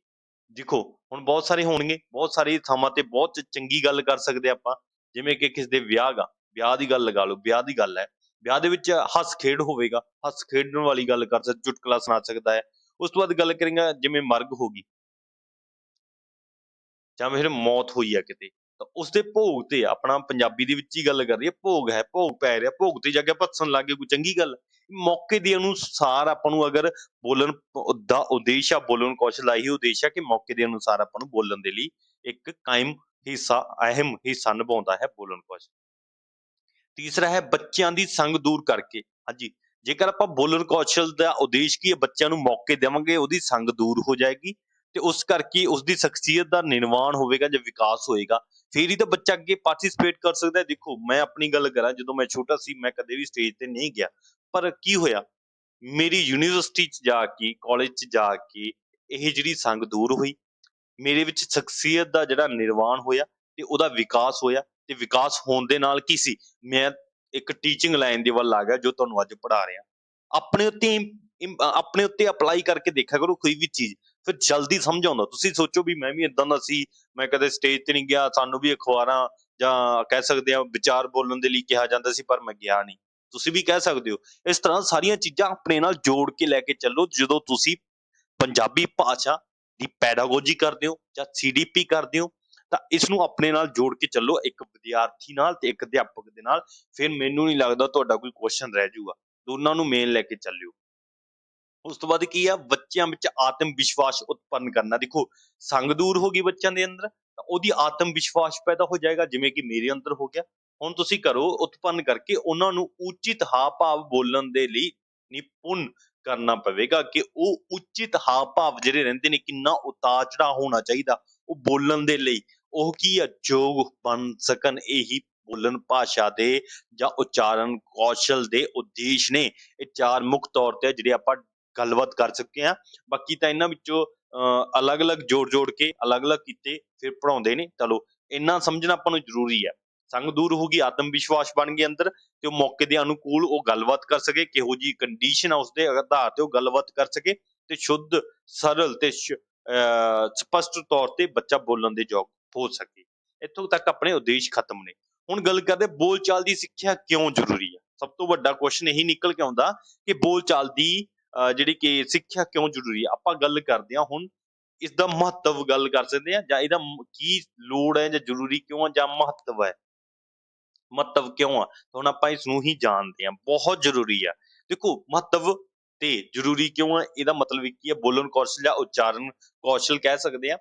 ਦੇਖੋ ਹੁਣ ਬਹੁਤ ਸਾਰੇ ਹੋਣਗੇ, ਬਹੁਤ ਸਾਰੀ ਥਾਵਾਂ ਤੇ ਬਹੁਤ ਚੰਗੀ ਗੱਲ ਕਰ ਸਕਦੇ ਆਪਾਂ, ਜਿਵੇਂ ਕਿ ਕਿਸੇ ਦੇ ਵਿਆਹ ਗਾ, ਵਿਆਹ ਦੀ ਗੱਲ ਲਗਾ ਲਓ, ਵਿਆਹ ਦੀ ਗੱਲ ਹੈ, ਵਿਆਹ ਦੇ ਵਿੱਚ ਹੱਸ ਖੇਡ ਹੋਵੇਗਾ, ਹੱਸ ਖੇਡਣ ਵਾਲੀ ਗੱਲ ਕਰ ਸਕਦਾ, ਚੁਟਕਲਾ ਸੁਣਾ ਸਕਦਾ ਹੈ। ਉਸ ਤੋਂ ਬਾਅਦ ਗੱਲ ਕਰਾਂਗਾ ਜਿਵੇਂ ਮਰਗ ਹੋ ਗਈ ਜਾਂ ਫਿਰ ਮੌਤ ਹੋਈ ਆ ਕਿਤੇ, ਤਾਂ ਉਸਦੇ ਭੋਗ ਤੇ ਆਪਣਾ ਪੰਜਾਬੀ ਦੇ ਵਿੱਚ ਹੀ ਗੱਲ ਕਰ ਰਹੀ ਹੈ, ਭੋਗ ਹੈ, ਭੋਗ ਪੈ ਰਿਹਾ, ਭੋਗ ਤੇ ਜਾ ਕੇ ਆਪਾਂ ਹੱਸਣ ਲੱਗ ਗਏ, ਕੋਈ ਚੰਗੀ ਗੱਲ? ਮੌਕੇ ਦੇ ਅਨੁਸਾਰ ਆਪਾਂ ਨੂੰ ਅਗਰ ਬੋਲਣ ਦਾ ਉਦੇਸ਼ ਆ, ਬੋਲਣ ਕੌਸ਼ਲ ਦਾ ਇਹੀ ਉਦੇਸ਼ ਆ ਕਿ ਮੌਕੇ ਦੇ ਅਨੁਸਾਰ ਆਪਾਂ ਨੂੰ ਬੋਲਣ ਦੇ ਲਈ ਇੱਕ ਕਾਇਮ ਹਿੱਸਾ, ਅਹਿਮ ਹਿੱਸਾ ਨਿਭਾਉਂਦਾ ਹੈ ਬੋਲਣ ਕੌਸ਼ਲ। ਤੀਸਰਾ ਹੈ ਬੱਚਿਆਂ ਦੀ ਸੰਗ ਦੂਰ ਕਰਕੇ। ਹਾਂਜੀ, ਜੇਕਰ ਆਪਾਂ ਬੋਲਣ ਕੌਸ਼ਲ ਦਾ ਉਦੇਸ਼ ਕੀ ਹੈ, ਬੱਚਿਆਂ ਨੂੰ ਮੌਕੇ ਦੇਵਾਂਗੇ, ਉਹਦੀ ਸੰਗ ਦੂਰ ਹੋ ਜਾਏਗੀ ਤੇ ਉਸ ਕਰਕੇ ਉਸਦੀ ਸ਼ਖਸੀਅਤ ਦਾ ਨਿਰਮਾਣ ਹੋਵੇਗਾ ਜਾਂ ਵਿਕਾਸ ਹੋਏਗਾ, ਫਿਰ ਹੀ ਤਾਂ ਬੱਚਾ ਅੱਗੇ ਪਾਰਟੀਸਪੇਟ ਕਰ ਸਕਦਾ ਹੈ। ਦੇਖੋ ਮੈਂ ਆਪਣੀ ਗੱਲ ਕਰਾਂ, ਜਦੋਂ ਮੈਂ ਛੋਟਾ ਸੀ ਮੈਂ ਕਦੇ ਵੀ ਸਟੇਜ ਤੇ ਨਹੀਂ ਗਿਆ, ਪਰ ਕੀ ਹੋਇਆ, ਮੇਰੀ ਯੂਨੀਵਰਸਿਟੀ ਚ ਜਾ ਕੇ, ਕਾਲਜ ਚ ਜਾ ਕੇ ਇਹ ਜਿਹੜੀ ਸੰਗ ਦੂਰ ਹੋਈ, ਮੇਰੇ ਵਿੱਚ ਸ਼ਖਸੀਅਤ ਦਾ ਜਿਹੜਾ ਨਿਰਮਾਣ ਹੋਇਆ ਤੇ ਉਹਦਾ ਵਿਕਾਸ ਹੋਇਆ, ਤੇ ਵਿਕਾਸ ਹੋਣ ਦੇ ਨਾਲ ਕੀ ਸੀ, ਮੈਂ ਇੱਕ ਟੀਚਿੰਗ ਲਾਈਨ ਦੇ ਵੱਲ ਆ ਗਿਆ ਜੋ ਤੁਹਾਨੂੰ ਅੱਜ ਪੜ੍ਹਾ ਰਿਹਾ। ਆਪਣੇ ਉੱਤੇ ਆਪਣੇ ਉੱਤੇ ਅਪਲਾਈ ਕਰਕੇ ਦੇਖਿਆ ਕਰੋ ਕੋਈ ਵੀ ਚੀਜ਼, ਫਿਰ ਜਲਦੀ ਸਮਝ ਆਉਂਦਾ। ਤੁਸੀਂ ਸੋਚੋ ਵੀ ਮੈਂ ਵੀ ਇਦਾਂ ਦਾ ਸੀ, ਮੈਂ ਕਦੇ ਸਟੇਜ ਤੇ ਨਹੀਂ ਗਿਆ, ਸਾਨੂੰ ਵੀ ਅਖਬਾਰਾਂ ਜਾਂ ਕਹਿ ਸਕਦੇ ਆ ਵਿਚਾਰ ਬੋਲਣ ਦੇ ਲਈ ਕਿਹਾ ਜਾਂਦਾ ਸੀ, ਪਰ ਮੈਂ ਗਿਆ ਨਹੀਂ, ਤੁਸੀਂ ਵੀ ਕਹਿ ਸਕਦੇ ਹੋ। ਇਸ ਤਰ੍ਹਾਂ ਸਾਰੀਆਂ ਚੀਜ਼ਾਂ ਆਪਣੇ ਨਾਲ ਜੋੜ ਕੇ ਲੈ ਕੇ ਚੱਲੋ ਜਦੋਂ ਤੁਸੀਂ ਪੰਜਾਬੀ ਭਾਸ਼ਾ ਦੀ ਪੈਡਾਗੋਜੀ ਕਰਦੇ ਹੋ ਜਾਂ CDP ਕਰਦੇ ਹੋ, ਤਾਂ ਇਸ ਨੂੰ ਆਪਣੇ ਨਾਲ ਜੋੜ ਕੇ ਚੱਲੋ, ਇੱਕ ਵਿਦਿਆਰਥੀ ਨਾਲ ਤੇ ਇੱਕ ਅਧਿਆਪਕ ਦੇ ਨਾਲ, ਫਿਰ ਮੈਨੂੰ ਨਹੀਂ ਲੱਗਦਾ ਤੁਹਾਡਾ ਕੋਈ ਕੁਐਸਚਨ ਰਹਿ ਜਾਊਗਾ। ਦੋਨਾਂ ਨੂੰ ਮੇਨ ਲੈ ਕੇ ਚੱਲਿਓ। ਉਸ ਤੋਂ ਬਾਅਦ ਕੀ ਆ, ਬੱਚਿਆਂ ਵਿੱਚ ਆਤਮ ਵਿਸ਼ਵਾਸ ਉਤਪੰਨ ਕਰਨਾ। ਦੇਖੋ ਸੰਗ ਦੂਰ ਹੋ ਗਈ ਬੱਚਿਆਂ ਦੇ ਅੰਦਰ, ਤਾਂ ਉਹਦੀ ਆਤਮ ਵਿਸ਼ਵਾਸ ਪੈਦਾ ਹੋ ਜਾਏਗਾ, ਜਿਵੇਂ ਕਿ ਮੇਰੇ ਅੰਦਰ ਹੋ ਗਿਆ। ਹੁਣ ਤੁਸੀਂ ਕਰੋ ਉਤਪੰਨ ਕਰਕੇ ਉਹਨਾਂ ਨੂੰ ਉਚਿਤ ਹਾਵ ਭਾਵ ਬੋਲਣ ਦੇ ਲਈ ਨਿਪੁੰਨ ਕਰਨਾ ਪਵੇਗਾ, ਕਿ ਉਹ ਉਚਿਤ ਹਾਵ ਭਾਵ ਜਿਹੜੇ ਰਹਿੰਦੇ ਨੇ, ਕਿੰਨਾ ਉਤਾਰ ਚੜਾਅ ਹੋਣਾ ਚਾਹੀਦਾ ਉਹ ਬੋਲਣ ਦੇ ਲਈ, ਉਹ ਕੀ ਆ, ਯੋਗ ਬਣ ਸਕਣ। ਇਹੀ ਬੋਲਣ ਭਾਸ਼ਾ ਦੇ ਜਾਂ ਉਚਾਰਨ ਕੌਸ਼ਲ ਦੇ ਉਦੇਸ਼ ਨੇ। ਇਹ ਚਾਰ ਮੁੱਖ ਤੌਰ ਤੇ ਜਿਹੜੇ ਆਪਾਂ ਗੱਲਬਾਤ ਕਰ ਚੁੱਕੇ ਹਾਂ। ਬਾਕੀ ਤਾਂ ਇਹਨਾਂ ਵਿੱਚੋਂ ਅਲੱਗ-ਅਲੱਗ ਜੋੜ ਕੇ ਅਲੱਗ-ਅਲੱਗ ਕੀਤੇ ਫਿਰ ਪੜ੍ਹਾਉਂਦੇ ਨੇ। ਚਲੋ ਇੰਨਾ ਸਮਝਣਾ ਆਪਾਂ ਨੂੰ ਜ਼ਰੂਰੀ ਹੈ। ਸੰਗ ਦੂਰ ਹੋ ਗਈ, ਆਤਮ ਵਿਸ਼ਵਾਸ ਬਣ ਗਏ ਅੰਦਰ, ਤੇ ਉਹ ਮੌਕੇ ਦੇ ਅਨੁਕੂਲ ਉਹ ਗੱਲਬਾਤ ਕਰ ਸਕੇ, ਕਿਹੋ ਜਿਹੀ ਕੰਡੀਸ਼ਨ ਆ ਉਸਦੇ ਆਧਾਰ ਤੇ ਉਹ ਗੱਲਬਾਤ ਕਰ ਸਕੇ, ਤੇ ਸ਼ੁੱਧ ਸਰਲ ਤੇ ਸਪਸ਼ਟ ਤੌਰ ਤੇ ਬੱਚਾ ਬੋਲਣ ਦੇ ਯੋਗ ਹੋ ਸਕੇ। ਇੱਥੋਂ ਤੱਕ ਆਪਣੇ ਉਦੇਸ਼ ਖਤਮ ਨੇ। ਹੁਣ ਗੱਲ ਕਰਦੇ ਬੋਲਚਾਲ ਦੀ ਸਿੱਖਿਆ ਕਿਉਂ ਜ਼ਰੂਰੀ ਹੈ। ਸਭ ਤੋਂ ਵੱਡਾ ਕੁਐਸਚਨ ਇਹੀ ਨਿਕਲ ਕੇ ਆਉਂਦਾ ਕਿ ਬੋਲਚਾਲ ਦੀ ਜਿਹੜੀ ਕਿ ਸਿੱਖਿਆ ਕਿਉਂ ਜ਼ਰੂਰੀ ਹੈ। ਆਪਾਂ ਗੱਲ ਕਰਦੇ ਹਾਂ ਹੁਣ ਇਸਦਾ ਮਹੱਤਵ ਗੱਲ ਕਰ ਸਕਦੇ ਹਾਂ, ਜਾਂ ਇਹਦਾ ਕੀ ਲੋੜ ਹੈ, ਜਾਂ ਜ਼ਰੂਰੀ ਕਿਉਂ ਹੈ, ਜਾਂ ਮਹੱਤਵ ਹੈ, ਮਹੱਤਵ ਕਿਉਂ ਆ, ਹੁਣ ਆਪਾਂ ਇਸ ਨੂੰ ਹੀ ਜਾਣਦੇ ਹਾਂ। ਬਹੁਤ ਜ਼ਰੂਰੀ ਆ। ਦੇਖੋ ਮਹੱਤਵ ਤੇ ਜ਼ਰੂਰੀ ਕਿਉਂ ਹੈ, ਇਹਦਾ ਮਤਲਬ ਕੀ ਹੈ, ਬੋਲਣ ਕੌਸ਼ਲ ਜਾਂ ਉਚਾਰਨ ਕੌਸ਼ਲ ਕਹਿ ਸਕਦੇ ਆ।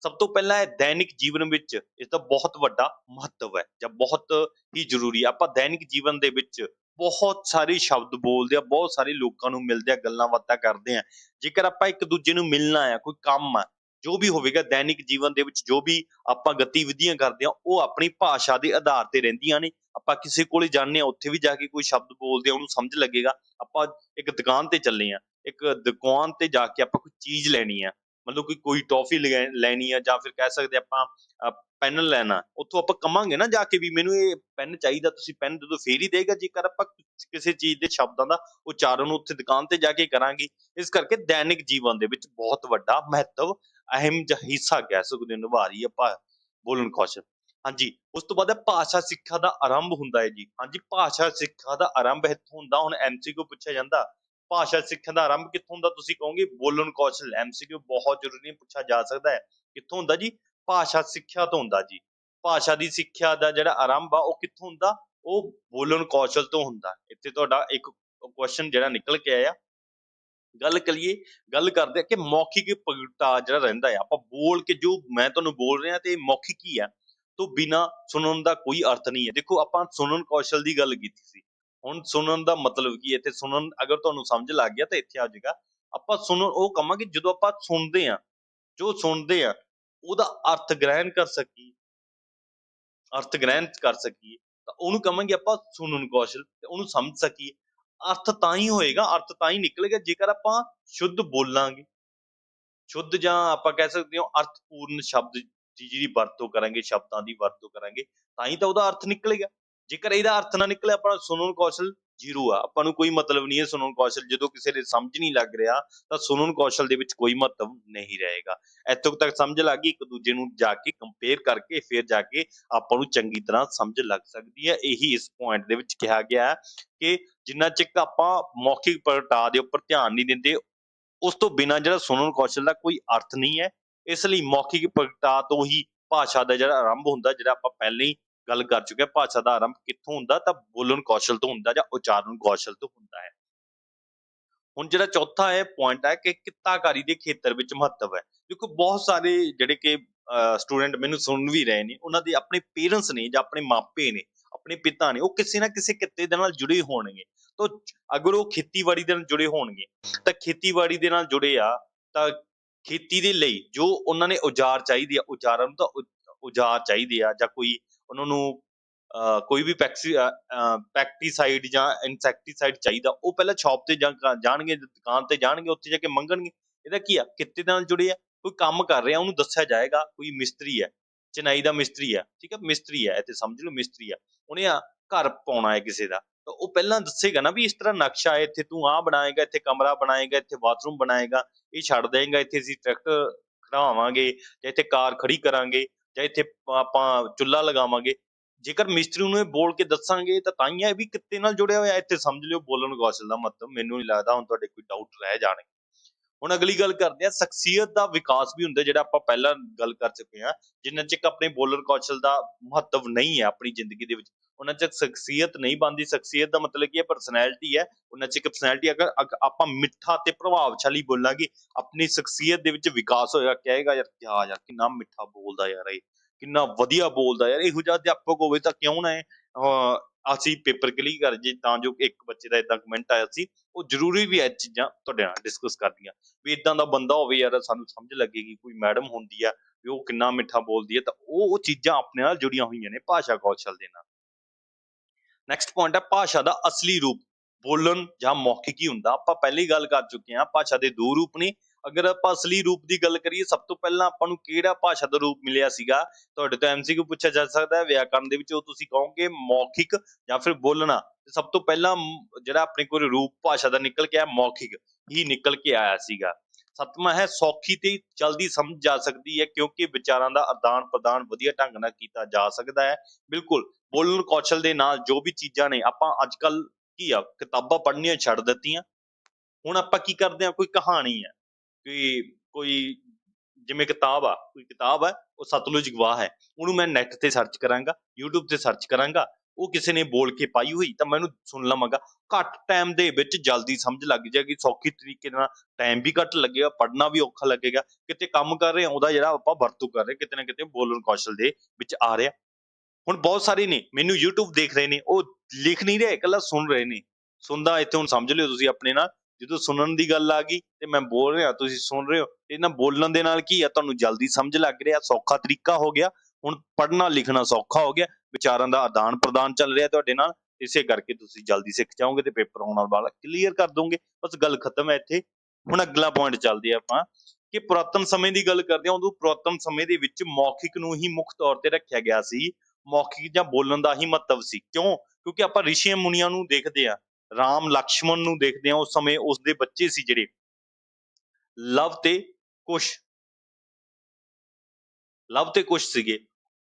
ਸਭ ਤੋਂ ਪਹਿਲਾਂ ਹੈ ਦੈਨਿਕ ਜੀਵਨ ਵਿੱਚ ਇਸਦਾ ਬਹੁਤ ਵੱਡਾ ਮਹੱਤਵ ਹੈ, ਜਾਂ ਬਹੁਤ ਹੀ ਜ਼ਰੂਰੀ ਆ। ਆਪਾਂ ਦੈਨਿਕ ਜੀਵਨ ਦੇ ਵਿੱਚ ਬਹੁਤ ਸਾਰੇ ਸ਼ਬਦ ਬੋਲਦੇ ਆ, ਬਹੁਤ ਸਾਰੇ ਲੋਕਾਂ ਨੂੰ ਮਿਲਦੇ ਆ, ਗੱਲਾਂ ਬਾਤਾਂ ਕਰਦੇ ਆ। ਜੇਕਰ ਆਪਾਂ ਇੱਕ ਦੂਜੇ ਨੂੰ ਮਿਲਣਾ ਆ, ਕੋਈ ਕੰਮ ਆ, ਜੋ ਵੀ ਹੋਵੇਗਾ ਦੈਨਿਕ ਜੀਵਨ ਦੇ ਵਿੱਚ, ਜੋ ਵੀ ਆਪਾਂ ਗਤੀਵਿਧੀਆਂ ਕਰਦੇ ਆ, ਉਹ ਆਪਣੀ ਭਾਸ਼ਾ ਦੇ ਆਧਾਰ ਤੇ ਰਹਿੰਦੀਆਂ ਨੇ। ਆਪਾਂ ਕਿਸੇ ਕੋਲੇ ਜਾਂਦੇ ਆ, ਉੱਥੇ ਵੀ ਜਾ ਕੇ ਕੋਈ ਸ਼ਬਦ ਬੋਲਦੇ ਆ, ਉਹਨੂੰ ਸਮਝ ਲੱਗੇਗਾ। ਆਪਾਂ ਇੱਕ ਦੁਕਾਨ ਤੇ ਚੱਲੇ ਆ, ਇੱਕ ਦੁਕਾਨ ਤੇ ਜਾ ਕੇ ਆਪਾਂ ਕੋਈ ਚੀਜ਼ ਲੈਣੀ ਆ, ਮਤਲਬ ਕੋਈ ਟੌਫੀ ਲੈਣੀ ਆ, ਜਾਂ ਫਿਰ ਕਹਿ ਸਕਦੇ ਆਪਾਂ ਪੈਨ ਲੈਣਾ, ਉੱਥੋਂ ਆਪਾਂ ਕਵਾਂਗੇ ਨਾ ਜਾ ਕੇ ਵੀ ਮੈਨੂੰ ਇਹ ਪੈਨ ਚਾਹੀਦਾ, ਤੁਸੀਂ ਪੈਨ ਦੇ ਦਿਓ, ਫੇਰ ਹੀ ਦੇਗਾ। ਜੇਕਰ ਆਪਾਂ ਕਿਸੇ ਚੀਜ਼ ਦੇ ਸ਼ਬਦਾਂ ਦਾ ਉਚਾਰਨ ਉੱਥੇ ਦੁਕਾਨ ਤੇ ਜਾ ਕੇ ਕਰਾਂਗੇ। ਇਸ ਕਰਕੇ ਦੈਨਿਕ ਜੀਵਨ ਦੇ ਵਿੱਚ ਬਹੁਤ ਵੱਡਾ ਮਹੱਤਵ, ਅਹਿਮ ਜਿਹਾ ਹਿੱਸਾ ਕਹਿ ਸਕਦੇ ਨਿਭਾ ਰਹੀ ਹੈ ਬੋਲਣ ਕੌਸ਼ਲ। ਹਾਂਜੀ, ਉਸ ਤੋਂ ਬਾਅਦ ਹੈ ਭਾਸ਼ਾ ਸਿੱਖਿਆ ਦਾ ਆਰੰਭ ਹੁੰਦਾ ਹੈ ਜੀ। ਹਾਂਜੀ, ਭਾਸ਼ਾ ਸਿੱਖਿਆ ਦਾ ਆਰੰਭ ਇੱਥੋਂ ਹੁੰਦਾ। ਹੁਣ MCQ ਪੁੱਛਿਆ ਜਾਂਦਾ, ਭਾਸ਼ਾ ਸਿੱਖਿਆ ਦਾ ਆਰੰਭ ਕਿੱਥੋਂ ਹੁੰਦਾ, ਤੁਸੀਂ ਕਹੋਗੇ ਬੋਲਣ ਕੌਸ਼ਲ। MCQ ਬਹੁਤ ਜ਼ਰੂਰੀ ਪੁੱਛਿਆ ਜਾ ਸਕਦਾ ਹੈ, ਕਿੱਥੋਂ ਹੁੰਦਾ ਜੀ, ਭਾਸ਼ਾ ਸਿੱਖਿਆ ਤੋਂ ਹੁੰਦਾ ਜੀ। ਭਾਸ਼ਾ ਦੀ ਸਿੱਖਿਆ ਦਾ ਜਿਹੜਾ ਆਰੰਭ ਆ ਉਹ ਕਿੱਥੋਂ ਹੁੰਦਾ, ਉਹ ਬੋਲਣ ਕੌਸ਼ਲ ਤੋਂ ਹੁੰਦਾ। ਇੱਥੇ ਤੁਹਾਡਾ ਇੱਕ ਕੁਐਸਚਨ ਜਿਹੜਾ ਨਿਕਲ ਕੇ ਆਇਆ। ਗੱਲ ਕਰੀਏ, ਗੱਲ ਕਰਦੇ ਆ ਕਿ ਮੌਖਿਕ ਪ੍ਰਗਟਾਵਾ ਜਿਹੜਾ ਰਹਿੰਦਾ ਆ, ਆਪਾਂ ਬੋਲ ਕੇ ਜੋ ਮੈਂ ਤੁਹਾਨੂੰ ਬੋਲ ਰਿਹਾ, ਤੇ ਮੌਖਿਕ ਹੀ ਆ, ਤੋਂ ਬਿਨਾਂ ਸੁਣਨ ਦਾ ਕੋਈ ਅਰਥ ਨਹੀਂ ਹੈ। ਦੇਖੋ ਆਪਾਂ ਸੁਣਨ ਕੌਸ਼ਲ ਦੀ ਗੱਲ ਕੀਤੀ ਸੀ, ਹੁਣ ਸੁਣਨ ਦਾ ਮਤਲਬ ਕੀ ਹੈ, ਇੱਥੇ ਸੁਣਨ ਅਗਰ ਤੁਹਾਨੂੰ ਸਮਝ ਲੱਗ ਗਿਆ ਤਾਂ ਇੱਥੇ ਆ ਜਾਏਗਾ। ਆਪਾਂ ਸੁਣਨ ਉਹ ਕਵਾਂਗੇ ਜਦੋਂ ਆਪਾਂ ਸੁਣਦੇ ਆ, ਜੋ ਸੁਣਦੇ ਆ ਉਹਦਾ ਅਰਥ ਗ੍ਰਹਿਣ ਕਰ ਸਕੀਏ, ਅਰਥ ਗ੍ਰਹਿਣ ਕਰ ਸਕੀਏ, ਤਾਂ ਉਹਨੂੰ ਕਵਾਂਗੇ ਆਪਾਂ ਸੁਣਨ ਕੌਸ਼ਲ, ਤੇ ਉਹਨੂੰ ਸਮਝ ਸਕੀਏ। ਅਰਥ ਤਾਂ ਹੀ ਹੋਏਗਾ, ਅਰਥ ਤਾਂ ਹੀ ਨਿਕਲੇਗਾ ਜੇਕਰ ਆਪਾਂ ਸ਼ੁੱਧ ਬੋਲਾਂਗੇ, ਸ਼ੁੱਧ ਜਾਂ ਆਪਾਂ ਕਹਿ ਸਕਦੇ ਹਾਂ ਅਰਥਪੂਰਨ ਸ਼ਬਦ ਦੀ ਜਿਹੜੀ ਵਰਤੋਂ ਕਰਾਂਗੇ, ਸ਼ਬਦਾਂ ਦੀ ਵਰਤੋਂ ਕਰਾਂਗੇ, ਤਾਂ ਹੀ ਤਾਂ ਉਹਦਾ ਅਰਥ ਨਿਕਲੇਗਾ। ਜੇਕਰ ਇਹਦਾ ਅਰਥ ਨਾ ਨਿਕਲੇ ਆਪਣਾ ਸੁਣਨ ਕੌਸ਼ਲ ਜ਼ੀਰੋ ਆ, ਆਪਾਂ ਨੂੰ ਕੋਈ ਮਤਲਬ ਨਹੀਂ ਹੈ ਸੁਣਨ ਕੌਸ਼ਲ। ਜਦੋਂ ਕਿਸੇ ਦੇ ਸਮਝ ਨਹੀਂ ਲੱਗ ਰਿਹਾ ਤਾਂ ਸੁਣਨ ਕੌਸ਼ਲ ਦੇ ਵਿੱਚ ਕੋਈ ਮਹੱਤਵ ਨਹੀਂ ਰਹੇਗਾ। ਇੱਥੋਂ ਤੱਕ ਸਮਝ ਲੱਗ ਗਈ, ਇੱਕ ਦੂਜੇ ਨੂੰ ਜਾ ਕੇ ਕੰਪੇਅਰ ਕਰਕੇ ਫਿਰ ਜਾ ਕੇ ਆਪਾਂ ਨੂੰ ਚੰਗੀ ਤਰ੍ਹਾਂ ਸਮਝ ਲੱਗ ਸਕਦੀ ਹੈ। ਇਹੀ ਇਸ ਪੁਆਇੰਟ ਦੇ ਵਿੱਚ ਕਿਹਾ ਗਿਆ ਹੈ ਕਿ ਜਿੰਨਾ ਚਿਰ ਆਪਾਂ ਮੌਖਿਕ ਪ੍ਰਗਟਾਅ ਦੇ ਉੱਪਰ ਧਿਆਨ ਨਹੀਂ ਦਿੰਦੇ, ਉਸ ਤੋਂ ਬਿਨਾਂ ਜਿਹੜਾ ਸੁਣਨ ਕੌਸ਼ਲ ਦਾ ਕੋਈ ਅਰਥ ਨਹੀਂ ਹੈ। ਇਸ ਲਈ ਮੌਖਿਕ ਪ੍ਰਗਟਾਅ ਤੋਂ ਹੀ ਭਾਸ਼ਾ ਦਾ ਜਿਹੜਾ ਆਰੰਭ ਹੁੰਦਾ, ਜਿਹੜਾ ਆਪਾਂ ਪਹਿਲਾਂ ਹੀ ਗੱਲ ਕਰ ਚੁੱਕੇ ਹਾਂ, ਭਾਸ਼ਾ ਦਾ ਆਰੰਭ ਕਿੱਥੋਂ ਹੁੰਦਾ ਤਾਂ ਬੋਲਣ ਕੌਸ਼ਲ ਤੋਂ ਹੁੰਦਾ ਜਾਂ ਉਚਾਰਨ ਕੌਸ਼ਲ ਤੋਂ ਹੁੰਦਾ ਹੈ। ਹੁਣ ਜਿਹੜਾ ਚੌਥਾ ਹੈ ਪੁਆਇੰਟ ਹੈ ਕਿ ਕਿੱਤਾਕਾਰੀ ਦੇ ਖੇਤਰ ਵਿੱਚ ਮਹੱਤਵ ਹੈ। ਦੇਖੋ ਬਹੁਤ ਸਾਰੇ ਜਿਹੜੇ ਕਿ ਸਟੂਡੈਂਟ ਮੈਨੂੰ ਸੁਣ ਵੀ ਰਹੇ ਨੇ, ਉਹਨਾਂ ਦੇ ਆਪਣੇ ਪੇਰੈਂਟਸ ਨੇ ਜਾਂ ਆਪਣੇ ਮਾਪੇ ਨੇ, ਆਪਣੇ ਪਿਤਾ ਨੇ, ਉਹ ਕਿਸੇ ਨਾ ਕਿਸੇ ਕਿੱਤੇ ਦੇ ਨਾਲ ਜੁੜੇ ਹੋਣਗੇ। ਤਾਂ ਅਗਰ ਉਹ ਖੇਤੀਬਾੜੀ ਦੇ ਨਾਲ ਜੁੜੇ ਹੋਣਗੇ ਤਾਂ ਖੇਤੀਬਾੜੀ ਦੇ ਨਾਲ ਜੁੜੇ ਆ ਤਾਂ ਖੇਤੀ ਦੇ ਲਈ ਜੋ ਉਹਨਾਂ ਨੇ ਔਜ਼ਾਰ ਚਾਹੀਦੇ ਆ, ਔਜ਼ਾਰਾਂ ਨੂੰ ਤਾਂ ਔਜ਼ਾਰ ਚਾਹੀਦੇ ਆ, ਜਾਂ ਕੋਈ ਉਹਨਾਂ ਨੂੰ ਕੋਈ ਵੀ ਪੈਕਟੀਸਾਈਡ ਜਾਂ ਇਨਸੈਕਟੀਸਾਈਡ ਚਾਹੀਦਾ, ਉਹ ਪਹਿਲਾਂ ਸ਼ਾਪ ਤੇ ਜਾਣਗੇ, ਦੁਕਾਨ ਤੇ ਜਾਣਗੇ, ਉੱਥੇ ਜਾ ਕੇ ਮੰਗਣਗੇ। ਇਹਦਾ ਕੀ ਆ, ਕਿੱਤੇ ਦੇ ਨਾਲ ਜੁੜੇ ਆ, ਕੋਈ ਕੰਮ ਕਰ ਰਿਹਾ ਉਹਨੂੰ ਦੱਸਿਆ ਜਾਏਗਾ। ਕੋਈ ਮਿਸਤਰੀ ਹੈ, ਚਨਾਈ ਦਾ ਮਿਸਤਰੀ ਹੈ, ਠੀਕ ਹੈ, ਮਿਸਤਰੀ ਹੈ, ਇੱਥੇ ਸਮਝ ਲਓ ਮਿਸਤਰੀ ਆ, ਉਹਨੇ ਘਰ ਪਾਉਣਾ ਹੈ ਕਿਸੇ ਦਾ, ਤਾਂ ਉਹ ਪਹਿਲਾਂ ਦੱਸੇਗਾ ਨਾ ਵੀ ਇਸ ਤਰ੍ਹਾਂ ਨਕਸ਼ਾ ਹੈ, ਇੱਥੇ ਤੂੰ ਆਹ ਬਣਾਏਗਾ, ਇੱਥੇ ਕਮਰਾ ਬਣਾਏਗਾ, ਇੱਥੇ ਬਾਥਰੂਮ ਬਣਾਏਗਾ, ਇਹ ਛੱਡ ਦੇਗਾ, ਇੱਥੇ ਅਸੀਂ ਟਰੈਕਟਰ ਖੜਾਵਾਂਗੇ, ਜਾਂ ਇੱਥੇ ਕਾਰ ਖੜੀ ਕਰਾਂਗੇ, ਜਾਂ ਇੱਥੇ ਆਪਾਂ ਚੁੱਲ੍ਹਾ ਲਗਾਵਾਂਗੇ। ਜੇਕਰ ਮਿਸਤਰੀ ਨੂੰ ਇਹ ਬੋਲ ਕੇ ਦੱਸਾਂਗੇ ਤਾਂ ਹੀ ਇਹ ਵੀ ਕਿੱਤੇ ਨਾਲ ਜੁੜਿਆ ਹੋਇਆ। ਇੱਥੇ ਸਮਝ ਲਿਓ ਬੋਲਣ ਕੌਸ਼ਲ ਦਾ ਮਤਲਬ। ਮੈਨੂੰ ਨਹੀਂ ਲੱਗਦਾ ਹੁਣ ਤੁਹਾਡੇ ਕੋਈ ਡਾਊਟ ਰਹਿ ਜਾਣਗੇ। ਹੁਣ ਅਗਲੀ ਗੱਲ ਕਰਦੇ ਹਾਂ, ਸ਼ਖਸੀਅਤ ਦਾ ਵਿਕਾਸ ਵੀ ਹੁੰਦਾ, ਜਿਹੜਾ ਆਪਾਂ ਪਹਿਲਾਂ ਗੱਲ ਕਰ ਚੁੱਕੇ ਹਾਂ। ਜਿੰਨਾ ਚਿਰ ਆਪਣੇ ਬੋਲਣ ਕੌਸ਼ਲ ਦਾ ਮਹੱਤਵ ਨਹੀਂ ਹੈ ਆਪਣੀ ਜ਼ਿੰਦਗੀ ਦੇ ਵਿੱਚ, ਉਹਨਾਂ ਚਿਰ ਸ਼ਖਸੀਅਤ ਨਹੀਂ ਬਣਦੀ। ਸ਼ਖਸੀਅਤ ਦਾ ਮਤਲਬ ਕੀ ਹੈ, ਪਰਸਨੈਲਿਟੀ ਹੈ। ਉਹਨਾਂ ਚਿਰ ਪਰਸਨੈਲਿਟੀ, ਅਗਰ ਆਪਾਂ ਮਿੱਠਾ ਤੇ ਪ੍ਰਭਾਵਸ਼ਾਲੀ ਬੋਲਾਂਗੇ, ਆਪਣੀ ਸ਼ਖਸੀਅਤ ਦੇ ਵਿੱਚ ਵਿਕਾਸ ਹੋਏਗਾ। ਕਹੇਗਾ ਯਾਰ ਕਿਆ ਯਾਰ ਕਿੰਨਾ ਮਿੱਠਾ ਬੋਲਦਾ ਯਾਰ, ਇਹ ਕਿੰਨਾ ਵਧੀਆ ਬੋਲਦਾ ਯਾਰ, ਇਹੋ ਜਿਹਾ ਅਧਿਆਪਕ ਹੋਵੇ ਤਾਂ ਕਿਉਂ ਨਾ ਅਸੀਂ ਪੇਪਰ ਕਲੀਅਰ ਕਰ ਜੇ। ਤਾਂ ਜੋ ਇੱਕ ਬੱਚੇ ਦਾ ਏਦਾਂ ਕਮੈਂਟ ਆਇਆ ਸੀ, ਉਹ ਜ਼ਰੂਰੀ ਵੀ ਇਹ ਚੀਜ਼ਾਂ ਤੁਹਾਡੇ ਨਾਲ ਡਿਸਕਸ ਕਰਦੀਆਂ ਵੀ ਇਦਾਂ ਦਾ ਬੰਦਾ ਹੋਵੇ ਯਾਰ, ਸਾਨੂੰ ਸਮਝ ਲੱਗੇਗੀ। ਕੋਈ ਮੈਡਮ ਹੁੰਦੀ ਆ ਵੀ ਉਹ ਕਿੰਨਾ ਮਿੱਠਾ ਬੋਲਦੀ ਹੈ, ਤਾਂ ਉਹ ਚੀਜ਼ਾਂ ਆਪਣੇ ਨਾਲ ਜੁੜੀਆਂ ਹੋਈਆਂ ਨੇ ਭਾਸ਼ਾ ਕੌਸ਼ਲ ਦੇ ਨਾਲ। ਨੈਕਸਟ ਪੁਆਇੰਟ ਹੈ ਭਾਸ਼ਾ ਦਾ ਅਸਲੀ ਰੂਪ। ਬੋਲਣ ਜਾਂ ਮੌਖਿਕ ਹੀ ਹੁੰਦਾ। ਆਪਾਂ ਪਹਿਲਾਂ ਹੀ ਗੱਲ ਕਰ ਚੁੱਕੇ ਹਾਂ, ਭਾਸ਼ਾ ਦੇ ਦੋ ਰੂਪ ਨੇ। ਅਗਰ ਆਪਾਂ ਅਸਲੀ ਰੂਪ ਦੀ ਗੱਲ ਕਰੀਏ, ਸਭ ਤੋਂ ਪਹਿਲਾਂ ਆਪਾਂ ਨੂੰ ਕਿਹੜਾ ਭਾਸ਼ਾ ਦਾ ਰੂਪ ਮਿਲਿਆ ਸੀਗਾ, ਤੁਹਾਡੇ ਤੋਂ MCQ ਪੁੱਛਿਆ ਜਾ ਸਕਦਾ ਹੈ ਵਿਆਕਰਨ ਦੇ ਵਿੱਚ, ਉਹ ਤੁਸੀਂ ਕਹੋਗੇ ਮੌਖਿਕ ਜਾਂ ਫਿਰ ਬੋਲਣਾ। ਸਭ ਤੋਂ ਪਹਿਲਾਂ ਜਿਹੜਾ ਆਪਣੇ ਕੋਲ ਰੂਪ ਭਾਸ਼ਾ ਦਾ ਨਿਕਲ ਕੇ ਆਇਆ, ਮੌਖਿਕ ਹੀ ਨਿਕਲ ਕੇ ਆਇਆ ਸੀਗਾ। ਸੱਤਵਾਂ ਹੈ ਸੌਖੀ ਤੇ ਜਲਦੀ ਸਮਝ ਜਾ ਸਕਦੀ ਹੈ, ਕਿਉਂਕਿ ਵਿਚਾਰਾਂ ਦਾ ਆਦਾਨ ਪ੍ਰਦਾਨ ਵਧੀਆ ਢੰਗ ਨਾਲ ਕੀਤਾ ਜਾ ਸਕਦਾ ਹੈ। ਬਿਲਕੁਲ, ਬੋਲਣ ਕੌਸ਼ਲ ਦੇ ਨਾਲ ਜੋ ਵੀ ਚੀਜ਼ਾਂ ਨੇ, ਆਪਾਂ ਅੱਜ ਕੱਲ ਕੀ ਆ, ਕਿਤਾਬਾਂ ਪੜ੍ਹਨੀਆਂ ਛੱਡ ਦਿੱਤੀਆਂ। ਹੁਣ ਆਪਾਂ ਕੀ ਕਰਦੇ ਹਾਂ, ਕੋਈ ਕਹਾਣੀ ਹੈ, ਕੋਈ ਜਿਵੇਂ ਕਿਤਾਬ ਆ, ਕੋਈ ਕਿਤਾਬ ਹੈ, ਉਹ ਸਤਲੁਜ ਗਵਾਹ ਹੈ, ਉਹਨੂੰ ਮੈਂ ਨੈਟ ਤੇ ਸਰਚ ਕਰਾਂਗਾ, YouTube ਤੇ ਸਰਚ ਕਰਾਂਗਾ, ਉਹ ਕਿਸੇ ਨੇ ਬੋਲ ਕੇ ਪਾਈ ਹੋਈ ਤਾਂ ਮੈਂ ਉਹਨੂੰ ਸੁਣ ਲਵਾਂਗਾ। ਘੱਟ ਟਾਈਮ ਦੇ ਵਿੱਚ ਜਲਦੀ ਸਮਝ ਲੱਗ ਜਾਏਗੀ, ਸੌਖੀ ਤਰੀਕੇ ਨਾਲ, ਟਾਈਮ ਵੀ ਘੱਟ ਲੱਗੇਗਾ, ਪੜ੍ਹਨਾ ਵੀ ਔਖਾ ਲੱਗੇਗਾ। ਕਿਤੇ ਕੰਮ ਕਰ ਰਹੇ ਹਾਂ, ਉਹਦਾ ਜਿਹੜਾ ਆਪਾਂ ਵਰਤੋਂ ਕਰ ਰਹੇ, ਕਿਤੇ ਨਾ ਕਿਤੇ ਬੋਲਣ ਕੌਸ਼ਲ ਦੇ ਵਿੱਚ ਆ ਰਿਹਾ। ਹੁਣ ਬਹੁਤ ਸਾਰੇ ਨੇ ਮੈਨੂੰ YouTube ਦੇਖ ਰਹੇ ਨੇ, ਉਹ ਲਿਖ ਨਹੀਂ ਰਹੇ, ਇਕੱਲਾ ਸੁਣ ਰਹੇ ਨੇ। ਸੁਣਦਾ ਇੱਥੇ ਹੁਣ ਸਮਝ ਲਿਓ ਤੁਸੀਂ ਆਪਣੇ ਨਾਲ, ਜਦੋਂ ਸੁਣਨ ਦੀ ਗੱਲ ਆ ਗਈ ਤੇ ਮੈਂ ਬੋਲ ਰਿਹਾ, ਤੁਸੀਂ ਸੁਣ ਰਹੇ ਹੋ, ਇਹਨਾਂ ਬੋਲਣ ਦੇ ਨਾਲ ਕੀ ਆ, ਤੁਹਾਨੂੰ ਜਲਦੀ ਸਮਝ ਲੱਗ ਰਿਹਾ, ਸੌਖਾ ਤਰੀਕਾ ਹੋ ਗਿਆ। ਹੁਣ ਪੜ੍ਹਨਾ ਲਿਖਣਾ ਸੌਖਾ ਹੋ ਗਿਆ, ਵਿਚਾਰਾਂ ਦਾ ਆਦਾਨ ਪ੍ਰਦਾਨ ਚੱਲ ਰਿਹਾ ਤੁਹਾਡੇ ਨਾਲ, ਇਸੇ ਕਰਕੇ ਤੁਸੀਂ ਜਲਦੀ ਸਿੱਖ ਜਾਓਗੇ ਤੇ ਪੇਪਰ ਆਉਣ ਵਾਲਾ ਕਲੀਅਰ ਕਰ ਦੋਗੇ। ਬਸ ਗੱਲ ਖਤਮ ਹੈ ਇੱਥੇ। ਹੁਣ ਅਗਲਾ ਪੁਆਇੰਟ ਚੱਲਦੇ ਆ ਆਪਾਂ ਕਿ ਪੁਰਾਤਨ ਸਮੇਂ ਦੀ ਗੱਲ ਕਰਦੇ ਹਾਂ। ਉਦੋਂ ਪੁਰਾਤਨ ਸਮੇਂ ਦੇ ਵਿੱਚ ਮੌਖਿਕ ਨੂੰ ਹੀ ਮੁੱਖ ਤੌਰ ਤੇ ਰੱਖਿਆ ਗਿਆ ਸੀ। ਮੌਖਿਕ ਜਾਂ ਬੋਲਣ ਦਾ ਹੀ ਮਹੱਤਵ ਸੀ। ਕਿਉਂ? ਕਿਉਂਕਿ ਆਪਾਂ ਰਿਸ਼ੀਆਂ ਮੁਨੀਆਂ ਨੂੰ ਦੇਖਦੇ ਹਾਂ, ਰਾਮ ਲਕਸ਼ਮਣ ਨੂੰ ਦੇਖਦੇ ਹਾਂ, ਉਸ ਸਮੇਂ ਉਸਦੇ ਬੱਚੇ ਸੀ ਜਿਹੜੇ ਲਵ ਤੇ ਕੁਸ਼, ਲਵ ਤੇ ਕੁਸ਼ ਸੀਗੇ,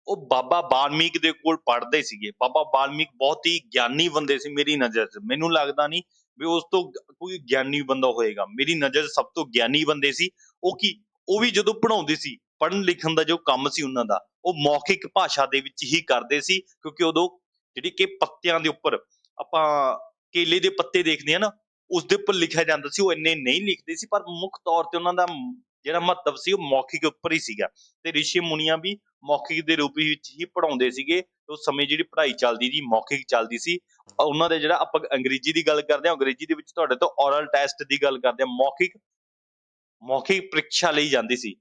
ਉਹ ਬਾਬਾ ਬਾਲਮੀਕ ਦੇ ਕੋਲ ਪੜ੍ਹਦੇ ਸੀਗੇ। ਬਾਬਾ ਬਾਲਮੀਕ ਬਹੁਤ ਹੀ ਗਿਆਨੀ ਬੰਦੇ ਸੀ ਮੇਰੀ ਨਜ਼ਰ 'ਚ। ਮੈਨੂੰ ਲੱਗਦਾ ਨਹੀਂ ਵੀ ਉਸ ਤੋਂ ਕੋਈ ਗਿਆਨੀ ਬੰਦਾ ਹੋਏਗਾ। ਮੇਰੀ ਨਜ਼ਰ 'ਚ ਸਭ ਤੋਂ ਗਿਆਨੀ ਬੰਦੇ ਸੀ ਉਹ। ਉਹ ਵੀ ਜਦੋਂ ਪੜ੍ਹਾਉਂਦੇ ਸੀ, ਪੜ੍ਹਨ ਲਿਖਣ ਦਾ ਜੋ ਕੰਮ ਸੀ ਉਹਨਾਂ ਦਾ, ਉਹ ਮੌਖਿਕ ਭਾਸ਼ਾ ਦੇ ਵਿੱਚ ਹੀ ਕਰਦੇ ਸੀ। ਕਿਉਂਕਿ ਉਦੋਂ ਜਿਹੜੀ ਕਿ ਪੱਤਿਆਂ ਦੇ ਉੱਪਰ ਆਪਾਂ ਕੇਲੇ ਦੇ ਪੱਤੇ ਦੇਖਦੇ ਹਾਂ ਨਾ, ਉਸਦੇ ਉੱਪਰ ਲਿਖਿਆ ਜਾਂਦਾ ਸੀ। ਉਹ ਇੰਨੇ ਨਹੀਂ ਲਿਖਦੇ ਸੀ, ਪਰ ਮੁੱਖ ਤੌਰ ਤੇ ਉਹਨਾਂ ਦਾ ਜਿਹੜਾ ਮਹੱਤਵ ਸੀ ਉਹ ਮੌਖਿਕ ਉੱਪਰ ਹੀ ਸੀਗਾ। ਤੇ ਰਿਸ਼ੀ ਮੁਨੀਆਂ ਵੀ ਮੌਖਿਕ ਦੇ ਰੂਪ ਵਿੱਚ ਹੀ ਪੜ੍ਹਾਉਂਦੇ ਸੀਗੇ। ਉਸ ਸਮੇਂ ਜਿਹੜੀ ਪੜ੍ਹਾਈ ਚੱਲਦੀ ਸੀ ਮੌਖਿਕ ਚੱਲਦੀ ਸੀ। ਉਹਨਾਂ ਦੇ ਜਿਹੜਾ ਆਪਾਂ ਅੰਗਰੇਜ਼ੀ ਦੀ ਗੱਲ ਕਰਦੇ ਹਾਂ, ਅੰਗਰੇਜ਼ੀ ਦੇ ਵਿੱਚ ਤੁਹਾਡੇ ਤੋਂ ਔਰਲ ਟੈਸਟ ਦੀ ਗੱਲ ਕਰਦੇ ਹਾਂ, ਮੌਖਿਕ ਪ੍ਰੀਖਿਆ ਲਈ ਜਾਂਦੀ ਸੀ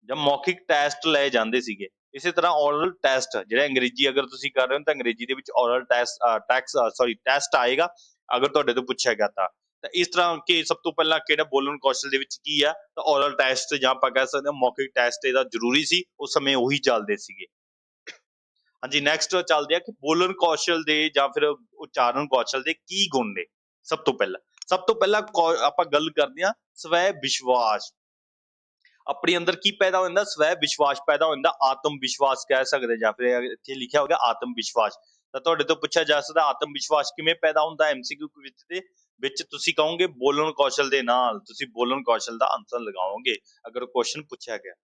ਜਾਂ ਮੌਖਿਕ ਟੈਸਟ ਲਏ ਜਾਂਦੇ ਸੀਗੇ। ਇਸੇ ਤਰ੍ਹਾਂ ਔਰਲ ਟੈਸਟ ਜਿਹੜਾ ਅੰਗਰੇਜ਼ੀ ਅਗਰ ਤੁਸੀਂ ਕਰ ਰਹੇ ਹੋ ਤਾਂ ਅੰਗਰੇਜ਼ੀ ਦੇ ਵਿੱਚ ਔਰਲ ਟੈਸਟ ਆਏਗਾ ਅਗਰ ਤੁਹਾਡੇ ਤੋਂ ਪੁੱਛਿਆ ਗਿਆ ਤਾਂ। ਇਸ ਤਰ੍ਹਾਂ ਕਿ ਸਭ ਤੋਂ ਪਹਿਲਾਂ ਕਿਹੜਾ ਬੋਲਣ ਕੌਸ਼ਲ ਦੇ ਵਿੱਚ ਕੀ ਆ, ਤਾਂ ਔਰਲ ਟੈਸਟ ਜਾਂ ਆਪਾਂ ਕਹਿ ਸਕਦੇ ਹਾਂ ਮੌਖਿਕ ਟੈਸਟ ਇਹਦਾ ਜ਼ਰੂਰੀ ਸੀ। ਉਸ ਸਮੇਂ ਉਹੀ ਚੱਲਦੇ ਸੀਗੇ। ਹਾਂਜੀ ਨੈਕਸਟ ਚੱਲਦੇ ਆ ਕਿ ਬੋਲਣ ਕੌਸ਼ਲ ਦੇ ਜਾਂ ਫਿਰ ਉਚਾਰਨ ਕੌਸ਼ਲ ਦੇ ਕੀ ਗੁਣ ਨੇ। ਸਭ ਤੋਂ ਪਹਿਲਾਂ ਆਪਾਂ ਗੱਲ ਕਰਦੇ ਆ ਸਵੈ ਵਿਸ਼ਵਾਸ। ਆਪਣੇ ਅੰਦਰ ਕੀ ਪੈਦਾ ਹੋ ਜਾਂਦਾ, ਸਵੈ ਵਿਸ਼ਵਾਸ ਪੈਦਾ ਹੋ ਜਾਂਦਾ, ਆਤਮ ਵਿਸ਼ਵਾਸ ਕਹਿ ਸਕਦੇ ਜਾਂ ਫਿਰ ਇੱਥੇ ਲਿਖਿਆ ਹੋ ਗਿਆ ਆਤਮ ਵਿਸ਼ਵਾਸ। ਤਾਂ ਤੁਹਾਡੇ ਤੋਂ ਪੁੱਛਿਆ ਜਾ ਸਕਦਾ ਆਤਮ ਵਿਸ਼ਵਾਸ ਕਿਵੇਂ ਪੈਦਾ ਹੁੰਦਾ ਐਮਸੀਕਿਊ ਵਿੱਚ ਦੇ ਵਿੱਚ, ਤੁਸੀਂ ਕਹੋਗੇ ਬੋਲਣ ਕੌਸ਼ਲ ਦੇ ਨਾਲ, ਤੁਸੀਂ ਬੋਲਣ ਕੌਸ਼ਲ ਦਾ ਆਨਸਰ ਲਗਾਓਗੇ ਅਗਰ ਕੁਐਸਚਨ ਪੁੱਛਿਆ ਗਿਆ।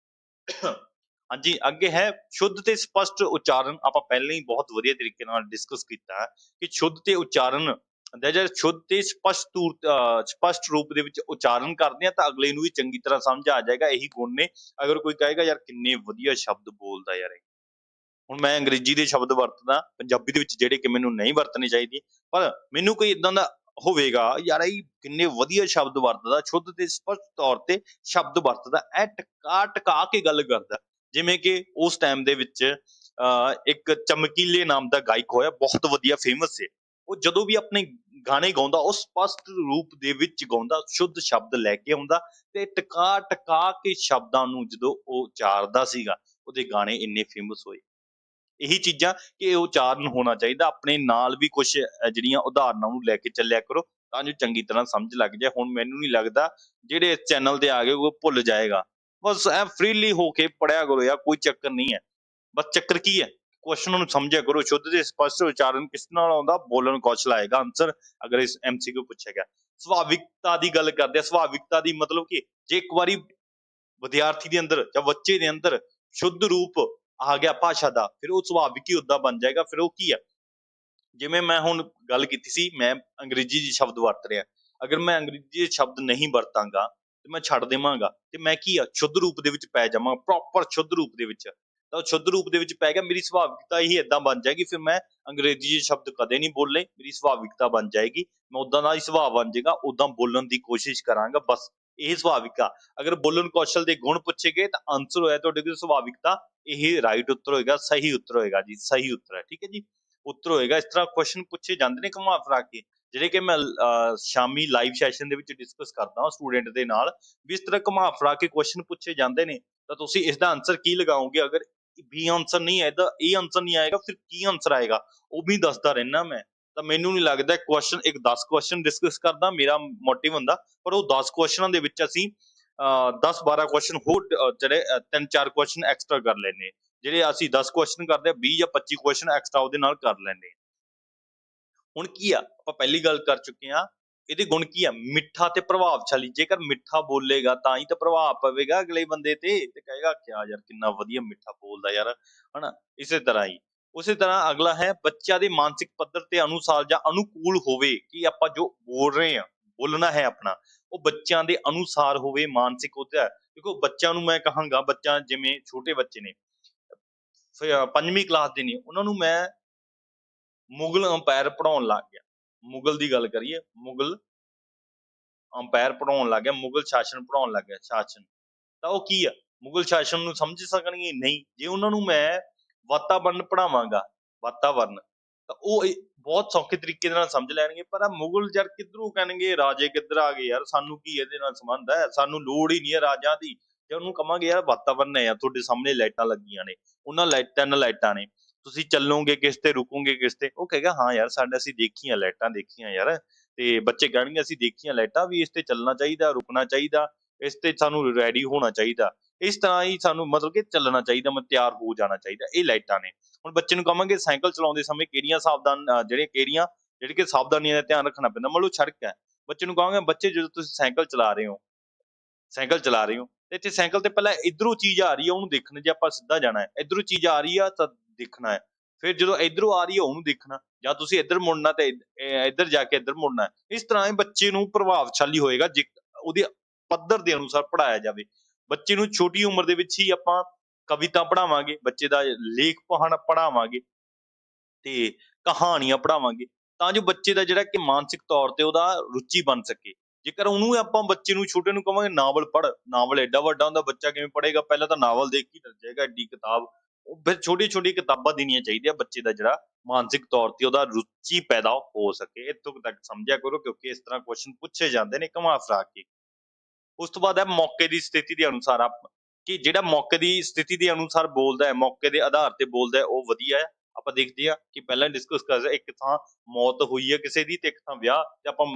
ਹਾਂਜੀ ਅੱਗੇ ਹੈ ਸ਼ੁੱਧ ਤੇ ਸਪਸ਼ਟ ਉਚਾਰਨ। ਆਪਾਂ ਪਹਿਲਾਂ ਹੀ ਬਹੁਤ ਵਧੀਆ ਤਰੀਕੇ ਨਾਲ ਡਿਸਕਸ ਕੀਤਾ ਹੈ ਕਿ ਸ਼ੁੱਧ ਤੇ ਉਚਾਰਨ ਜੇ ਸ਼ੁੱਧ ਤੇ ਸਪਸ਼ਟ ਰੂਪ ਦੇ ਵਿੱਚ ਉਚਾਰਨ ਕਰਦੇ ਆ ਤਾਂ ਅਗਲੇ ਨੂੰ ਵੀ ਚੰਗੀ ਤਰ੍ਹਾਂ ਸਮਝ ਆ ਜਾਏਗਾ, ਇਹੀ ਗੁਣ ਨੇ। ਅਗਰ ਕੋਈ ਕਹੇਗਾ ਯਾਰ ਕਿੰਨੇ ਵਧੀਆ ਸ਼ਬਦ ਬੋਲਦਾ ਯਾਰ ਇਹ, ਹੁਣ ਮੈਂ ਅੰਗਰੇਜ਼ੀ ਦੇ ਸ਼ਬਦ ਵਰਤਦਾ ਪੰਜਾਬੀ ਦੇ ਵਿੱਚ ਜਿਹੜੇ ਕਿ ਮੈਨੂੰ ਨਹੀਂ ਵਰਤਣੇ ਚਾਹੀਦੇ, ਪਰ ਮੈਨੂੰ ਕੋਈ ਇਦਾਂ ਦਾ ਹੋਵੇਗਾ ਯਾਰ ਇਹ ਕਿੰਨੇ ਵਧੀਆ ਸ਼ਬਦ ਵਰਤਦਾ, ਸ਼ੁੱਧ ਤੇ ਸਪਸ਼ਟ ਤੌਰ ਤੇ ਸ਼ਬਦ ਵਰਤਦਾ, ਇਹ ਟਕਾ ਟਕਾ ਕੇ ਗੱਲ ਕਰਦਾ। ਜਿਵੇਂ ਕਿ ਉਸ ਟਾਈਮ ਦੇ ਵਿੱਚ ਇੱਕ ਚਮਕੀਲੇ ਨਾਮ ਦਾ ਗਾਇਕ ਹੋਇਆ, ਬਹੁਤ ਵਧੀਆ ਫੇਮਸ ਹੈ। ਉਹ ਜਦੋਂ ਵੀ ਆਪਣੇ ਗਾਣੇ ਗਾਉਂਦਾ ਉਹ ਸਪਸ਼ਟ ਰੂਪ ਦੇ ਵਿੱਚ ਗਾਉਂਦਾ, ਸ਼ੁੱਧ ਸ਼ਬਦ ਲੈ ਕੇ ਆਉਂਦਾ ਤੇ ਟਕਾ ਟਕਾ ਕੇ ਸ਼ਬਦਾਂ ਨੂੰ ਜਦੋਂ ਉਹ ਉਚਾਰਦਾ ਸੀਗਾ, ਉਹਦੇ ਗਾਣੇ ਇੰਨੇ ਫੇਮਸ ਹੋਏ। ਇਹੀ ਚੀਜ਼ਾਂ ਕਿ ਉਚਾਰਨ ਹੋਣਾ ਚਾਹੀਦਾ। ਆਪਣੇ ਨਾਲ ਵੀ ਕੁਝ ਜਿਹੜੀਆਂ ਉਦਾਹਰਨਾਂ ਨੂੰ ਲੈ ਕੇ ਚੱਲਿਆ ਕਰੋ ਤਾਂ ਜੋ ਚੰਗੀ ਤਰ੍ਹਾਂ ਸਮਝ ਲੱਗ ਜਾਏ। ਹੁਣ ਮੈਨੂੰ ਨਹੀਂ ਲੱਗਦਾ ਜਿਹੜੇ ਇਸ ਚੈਨਲ ਤੇ ਆ ਗਏ ਉਹ ਭੁੱਲ ਜਾਏਗਾ, ਬਸ ਐ ਫ੍ਰੀਲੀ ਹੋ ਕੇ ਪੜਿਆ ਕਰੋ ਯਾਰ, ਕੋਈ ਚੱਕਰ ਨਹੀਂ ਹੈ। ਬਸ ਚੱਕਰ ਕੀ ਹੈ, ਕੁਐਸਚਨ ਨੂੰ ਸਮਝਿਆ ਕਰੋ। ਸ਼ੁੱਧ ਤੇ ਸਪਸ਼ਟ ਉਚਾਰਨ ਕਿਸ ਨਾਲ ਆਉਂਦਾ, ਬੋਲਣ ਕੌਸ਼ਲ ਆਏਗਾ ਆਨਸਰ ਅਗਰ ਇਸ ਐਮਸੀਕਿਊ ਪੁੱਛਿਆ ਗਿਆ। ਸੁਭਾਵਿਕਤਾ ਦੀ ਗੱਲ ਕਰਦੇ ਆ। ਸੁਭਾਵਿਕਤਾ ਦੀ ਮਤਲਬ ਕਿ ਜੇ ਇੱਕ ਵਾਰੀ ਵਿਦਿਆਰਥੀ ਦੇ ਅੰਦਰ ਜਾਂ ਬੱਚੇ ਦੇ ਅੰਦਰ ਸ਼ੁੱਧ ਰੂਪ ਆ ਗਿਆ ਭਾਸ਼ਾ ਦਾ, ਫਿਰ ਉਹ ਸੁਭਾਵਿਕ ਹੀ ਉਦਾਂ ਬਣ ਜਾਏਗਾ। ਫਿਰ ਉਹ ਕੀ ਆ, ਜਿਵੇਂ ਮੈਂ ਹੁਣ ਗੱਲ ਕੀਤੀ ਸੀ ਮੈਂ ਅੰਗਰੇਜ਼ੀ ਦੇ ਸ਼ਬਦ ਵਰਤ ਰਿਹਾ, ਅਗਰ ਮੈਂ ਅੰਗਰੇਜ਼ੀ ਦੇ ਸ਼ਬਦ ਨਹੀਂ ਵਰਤਾਂਗਾ ਤੇ ਮੈਂ ਛੱਡ ਦੇਵਾਂਗਾ ਤੇ ਮੈਂ ਕੀ ਆ ਸ਼ੁੱਧ ਰੂਪ ਦੇ ਵਿੱਚ ਪੈ ਜਾਵਾਂਗਾ, ਪ੍ਰੋਪਰ ਸ਼ੁੱਧ ਰੂਪ ਦੇ ਵਿੱਚ। ਤਾਂ ਉਹ ਸ਼ੁੱਧ ਰੂਪ ਦੇ ਵਿੱਚ ਪੈ ਗਿਆ, ਮੇਰੀ ਸੁਭਾਵਿਕਤਾ ਹੀ ਏਦਾਂ ਬਣ ਜਾਏਗੀ, ਫਿਰ ਮੈਂ ਅੰਗਰੇਜ਼ੀ ਦੇ ਸ਼ਬਦ ਕਦੇ ਨਹੀਂ ਬੋਲੇ, ਮੇਰੀ ਸੁਭਾਵਿਕਤਾ ਬਣ ਜਾਏਗੀ, ਮੈਂ ਉਦਾਂ ਦਾ ਹੀ ਸੁਭਾਅ ਬਣ ਜਾਏਗਾ, ਉਦਾਂ ਬੋਲਣ ਦੀ ਕੋਸ਼ਿਸ਼ ਕਰਾਂਗਾ। ਬਸ ਇਹ ਸੁਭਾਵਿਕ ਆ। ਅਗਰ ਬੋਲਣ ਕੌਸ਼ਲ ਦੇ ਗੁਣ ਪੁੱਛੇ ਗਏ ਤਾਂ ਆਨਸਰ ਹੋਇਆ ਤੁਹਾਡੇ ਕੋਲ ਸੁਭਾਵਿਕਤਾ, ਇਹ ਰਾਈਟ ਉੱਤਰ ਹੋਏਗਾ, ਸਹੀ ਉੱਤਰ ਹੋਏਗਾ ਜੀ, ਸਹੀ ਉੱਤਰ ਹੈ, ਠੀਕ ਹੈ ਜੀ, ਉੱਤਰ ਹੋਏਗਾ। ਇਸ ਤਰ੍ਹਾਂ ਕੁਐਸਚਨ ਪੁੱਛੇ ਜਾਂਦੇ ਨੇ ਘੁਮਾ ਫਿਰਾ ਕੇ, ਜਿਹੜੇ ਕਿ ਮੈਂ ਸ਼ਾਮੀ ਲਾਈਵ ਸੈਸ਼ਨ ਦੇ ਵਿੱਚ ਡਿਸਕਸ ਕਰਦਾ ਹਾਂ ਸਟੂਡੈਂਟ ਦੇ ਨਾਲ, ਵੀ ਇਸ ਤਰ੍ਹਾਂ ਘੁਮਾ ਫਿਰਾ ਕੇ ਕੁਐਸਚਨ ਪੁੱਛੇ ਜਾਂਦੇ ਨੇ। ਤਾਂ ਤੁਸੀਂ ਇਸ ਦਾ ਆਨਸਰ ਕੀ ਲਗਾਓਗੇ, ਅਗਰ ਬੀ ਆਨਸਰ ਨਹੀਂ ਹੈ ਇਹਦਾ, ਇਹ ਆਨਸਰ ਨਹੀਂ ਆਏਗਾ, ਫਿਰ ਕੀ ਆਨਸਰ ਆਏਗਾ ਉਹ ਵੀ ਦੱਸਦਾ ਰਹਿਣਾ ਮੈਂ। ਤਾਂ ਮੈਨੂੰ ਨਹੀਂ ਲੱਗਦਾ ਕੁਐਸਚਨ ਇੱਕ 10 ਕੁਐਸਚਨ ਡਿਸਕਸ ਕਰਦਾ ਮੇਰਾ ਮੋਟਿਵ ਹੁੰਦਾ, ਪਰ ਉਹ 10 ਕੁਐਸਚਨਾਂ ਦੇ ਵਿੱਚ ਅਸੀਂ 10-12 ਕੁਐਸਚਨ ਹੋਰ ਜਿਹੜੇ 3-4 ਕੁਐਸਚਨ ਐਕਸਟਰਾ ਕਰ ਲੈਨੇ, ਜਿਹੜੇ ਅਸੀਂ 10 ਕੁਐਸਚਨ ਕਰਦੇ ਆ 20 ਜਾਂ 25 ਕੁਐਸਚਨ ਐਕਸਟਰਾ ਉਹਦੇ ਨਾਲ ਕਰ ਲੈਨੇ। ਹੁਣ ਕੀ ਆ, ਆਪਾਂ ਪਹਿਲੀ ਗੱਲ ਕਰ ਚੁੱਕੇ ਆ, ਇਹਦੇ ਗੁਣ ਕੀ ਆ, ਮਿੱਠਾ ਤੇ ਪ੍ਰਭਾਵਸ਼ਾਲੀ। ਜੇਕਰ ਮਿੱਠਾ ਬੋਲੇਗਾ ਤਾਂ ਹੀ ਤਾਂ ਪ੍ਰਭਾਵ ਪਵੇਗਾ ਅਗਲੇ ਬੰਦੇ ਤੇ ਕਹੇਗਾ ਕਿਆ ਯਾਰ ਕਿੰਨਾ ਵਧੀਆ ਮਿੱਠਾ ਬੋਲਦਾ ਯਾਰ, ਹਨਾ। ਇਸੇ ਤਰ੍ਹਾਂ ਹੀ ਉਸੇ ਤਰ੍ਹਾਂ ਅਗਲਾ ਹੈ ਬੱਚਿਆਂ ਦੇ ਮਾਨਸਿਕ ਪੱਧਰ ਤੇ ਅਨੁਸਾਰ ਜਾਂ ਅਨੁਕੂਲ ਹੋਵੇ, ਕਿ ਆਪਾਂ ਜੋ ਬੋਲ ਰਹੇ ਆ, ਬੋਲਣਾ ਹੈ ਆਪਣਾ, ਉਹ ਬੱਚਿਆਂ ਦੇ ਅਨੁਸਾਰ ਹੋਵੇ, ਮਾਨਸਿਕ ਉਹਦਾ। ਦੇਖੋ ਬੱਚਿਆਂ ਨੂੰ ਮੈਂ ਕਹਾਂਗਾ, ਬੱਚਾ ਜਿਵੇਂ ਛੋਟੇ ਬੱਚੇ ਨੇ 5ਵੀਂ ਕਲਾਸ ਦੇ ਨੇ, ਉਹਨਾਂ ਨੂੰ ਮੈਂ ਮੁਗਲ ਅੰਪਾਇਰ ਪੜ੍ਹਾਉਣ ਲੱਗ ਗਿਆ, ਮੁਗਲ ਦੀ ਗੱਲ ਕਰੀਏ, ਮੁਗਲ ਅੰਪਾਇਰ ਪੜ੍ਹਾਉਣ ਲੱਗ ਗਿਆ, ਮੁਗਲ ਸ਼ਾਸਨ ਪੜ੍ਹਾਉਣ ਲੱਗ ਗਿਆ, ਸ਼ਾਸਨ। ਤਾਂ ਉਹ ਕੀ ਆ, ਮੁਗਲ ਸ਼ਾਸਨ ਨੂੰ ਸਮਝ ਸਕਣਗੇ ਨਹੀਂ। ਜੇ ਉਹਨਾਂ ਨੂੰ ਮੈਂ ਵਾਤਾਵਰਨ ਪੜ੍ਹਾਵਾਂਗਾ, ਵਾਤਾਵਰਨ, ਤਾਂ ਉਹ ਬਹੁਤ ਸੌਖੇ ਤਰੀਕੇ ਨਾਲ ਸਮਝ ਲੈਣਗੇ। ਪਰ ਆ ਮੁਗਲ ਯਾਰ ਕਿੱਧਰੋਂ ਕਹਿਣਗੇ ਰਾਜੇ ਕਿੱਧਰ ਆ ਗਏ ਯਾਰ, ਸਾਨੂੰ ਕੀ ਇਹਦੇ ਨਾਲ ਸੰਬੰਧ ਹੈ, ਸਾਨੂੰ ਲੋੜ ਹੀ ਨਹੀਂ ਹੈ ਰਾਜਾਂ ਦੀ। ਜੇ ਉਹਨੂੰ ਕਵਾਂਗੇ ਯਾਰ ਵਾਤਾਵਰਨ ਹੈ, ਤੁਹਾਡੇ ਸਾਹਮਣੇ ਲਾਈਟਾਂ ਲੱਗੀਆਂ ਨੇ, ਉਹਨਾਂ ਤਿੰਨ ਲਾਈਟਾਂ ਨੇ, ਤੁਸੀਂ ਚੱਲੋਗੇ ਕਿਸ ਤੇ, ਰੁਕੋਗੇ ਕਿਸ ਤੇ, ਉਹ ਕਹੇਗਾ ਹਾਂ ਯਾਰ ਸਾਡੇ ਅਸੀਂ ਦੇਖੀਆਂ ਲਾਈਟਾਂ, ਦੇਖੀਆਂ ਯਾਰ। ਤੇ ਬੱਚੇ ਕਹਿਣਗੇ ਅਸੀਂ ਦੇਖੀਆਂ ਲਾਈਟਾਂ, ਵੀ ਇਸ ਤੇ ਚੱਲਣਾ ਚਾਹੀਦਾ, ਰੁਕਣਾ ਚਾਹੀਦਾ, ਇਸ ਤੇ ਸਾਨੂੰ ਰੈਡੀ ਹੋਣਾ ਚਾਹੀਦਾ, ਇਸ ਤਰ੍ਹਾਂ ਹੀ ਸਾਨੂੰ ਮਤਲਬ ਕਿ ਚੱਲਣਾ ਚਾਹੀਦਾ, ਮੈਂ ਤਿਆਰ ਹੋ ਜਾਣਾ ਚਾਹੀਦਾ, ਇਹ ਲਾਈਟਾਂ ਨੇ। ਹੁਣ ਬੱਚੇ ਨੂੰ ਕਹਾਂਗੇ ਸਾਈਕਲ ਚਲਾਉਂਦੇ ਸਮੇਂ ਕਿਹੜੀਆਂ ਜਿਹੜੇ ਕਿ ਸਾਵਧਾਨੀਆਂ ਦਾ ਧਿਆਨ ਰੱਖਣਾ ਪੈਂਦਾ, ਮੰਨ ਲਓ ਸੜਕ ਹੈ, ਬੱਚੇ ਨੂੰ ਕਹਾਂਗੇ ਬੱਚੇ ਜਦੋਂ ਤੁਸੀਂ ਸਾਈਕਲ ਚਲਾ ਰਹੇ ਹੋ, ਤੇ ਇੱਥੇ ਸਾਈਕਲ ਤੇ ਪਹਿਲਾਂ ਇਧਰੋਂ ਚੀਜ਼ ਆ ਰਹੀ ਹੈ ਉਹਨੂੰ ਦੇਖਣਾ, ਜੇ ਆਪਾਂ ਸਿੱਧਾ ਜਾਣਾ ਹੈ ਇਧਰੋਂ ਚੀਜ਼ ਆ ਰਹੀ ਆ ਤਾਂ ਦੇਖਣਾ ਹੈ, ਫਿਰ ਜਦੋਂ ਇਧਰੋਂ ਆ ਰਹੀ ਹੈ ਉਹਨੂੰ ਦੇਖਣਾ, ਜਾਂ ਤੁਸੀਂ ਇੱਧਰ ਮੁੜਨਾ ਤੇ ਇੱਧਰ ਜਾ ਕੇ ਇੱਧਰ ਮੁੜਨਾ। ਇਸ ਤਰ੍ਹਾਂ ਹੀ ਬੱਚੇ ਨੂੰ ਪ੍ਰਭਾਵਸ਼ਾਲੀ ਹੋਏਗਾ ਜੇ ਉਹਦੇ ਪੱਧਰ ਦੇ ਅਨੁਸਾਰ ਪੜ੍ਹਾਇਆ ਜਾਵੇ। ਬੱਚੇ ਨੂੰ ਛੋਟੀ ਉਮਰ ਦੇ ਵਿੱਚ ਹੀ ਆਪਾਂ ਕਵਿਤਾ ਪੜ੍ਹਾਵਾਂਗੇ, ਬੱਚੇ ਦਾ ਲੇਖ ਪੜ੍ਹਾਵਾਂਗੇ ਤੇ ਕਹਾਣੀਆਂ ਪੜ੍ਹਾਵਾਂਗੇ, ਤਾਂ ਜੋ ਬੱਚੇ ਦਾ ਜਿਹੜਾ ਕਿ ਮਾਨਸਿਕ ਤੌਰ ਤੇ ਉਹਦਾ ਰੁਚੀ ਬਣ ਸਕੇ। ਜੇਕਰ ਉਹਨੂੰ ਆਪਾਂ ਬੱਚੇ ਨੂੰ ਛੋਟੇ ਨੂੰ ਕਹਾਂਗੇ ਨਾਵਲ ਪੜ੍ਹ, ਨਾਵਲ ਐਡਾ ਵੱਡਾ ਹੁੰਦਾ, ਬੱਚਾ ਕਿਵੇਂ ਪੜ੍ਹੇਗਾ, ਪਹਿਲਾਂ ਤਾਂ ਨਾਵਲ ਦੇਖ ਕੇ ਡਰ ਜਾਏਗਾ, ਐਡੀ ਕਿਤਾਬ। ਉਹ ਫਿਰ ਛੋਟੀ ਛੋਟੀ ਕਿਤਾਬਾਂ ਦੇਣੀਆਂ ਚਾਹੀਦੀਆਂ ਬੱਚੇ ਦਾ ਜਿਹੜਾ ਮਾਨਸਿਕ ਤੌਰ ਤੇ ਉਹਦਾ ਰੁਚੀ ਪੈਦਾ ਹੋ ਸਕੇ। ਇੱਥੋਂ ਤੱਕ ਸਮਝਿਆ ਕਰੋ, ਕਿਉਂਕਿ ਇਸ ਤਰ੍ਹਾਂ ਕੁਐਸਚਨ ਪੁੱਛੇ ਜਾਂਦੇ ਨੇ ਘੁਮਾ ਫਿਰਾ ਕੇ। ਉਸ ਤੋਂ ਬਾਅਦ ਹੈ ਮੌਕੇ ਦੀ ਸਥਿਤੀ ਦੇ ਅਨੁਸਾਰ, ਕਿ ਜਿਹੜਾ ਮੌਕੇ ਦੀ ਸਥਿਤੀ ਦੇ ਅਨੁਸਾਰ ਬੋਲਦਾ ਹੈ, ਮੌਕੇ ਦੇ ਆਧਾਰ ਤੇ ਬੋਲਦਾ ਹੈ, ਉਹ ਵਧੀਆ ਹੈ। ਆਪਾਂ ਦੇਖਦੇ ਆ ਕਿ ਪਹਿਲਾਂ ਡਿਸਕਸ ਕਰਦੇ ਇੱਕ ਥਾਂ ਮੌਤ ਹੋਈ ਹੈ ਕਿਸੇ ਦੀ ਤੇ ਇੱਕ ਥਾਂ ਵਿਆਹ, ਤੇ ਆਪਾਂ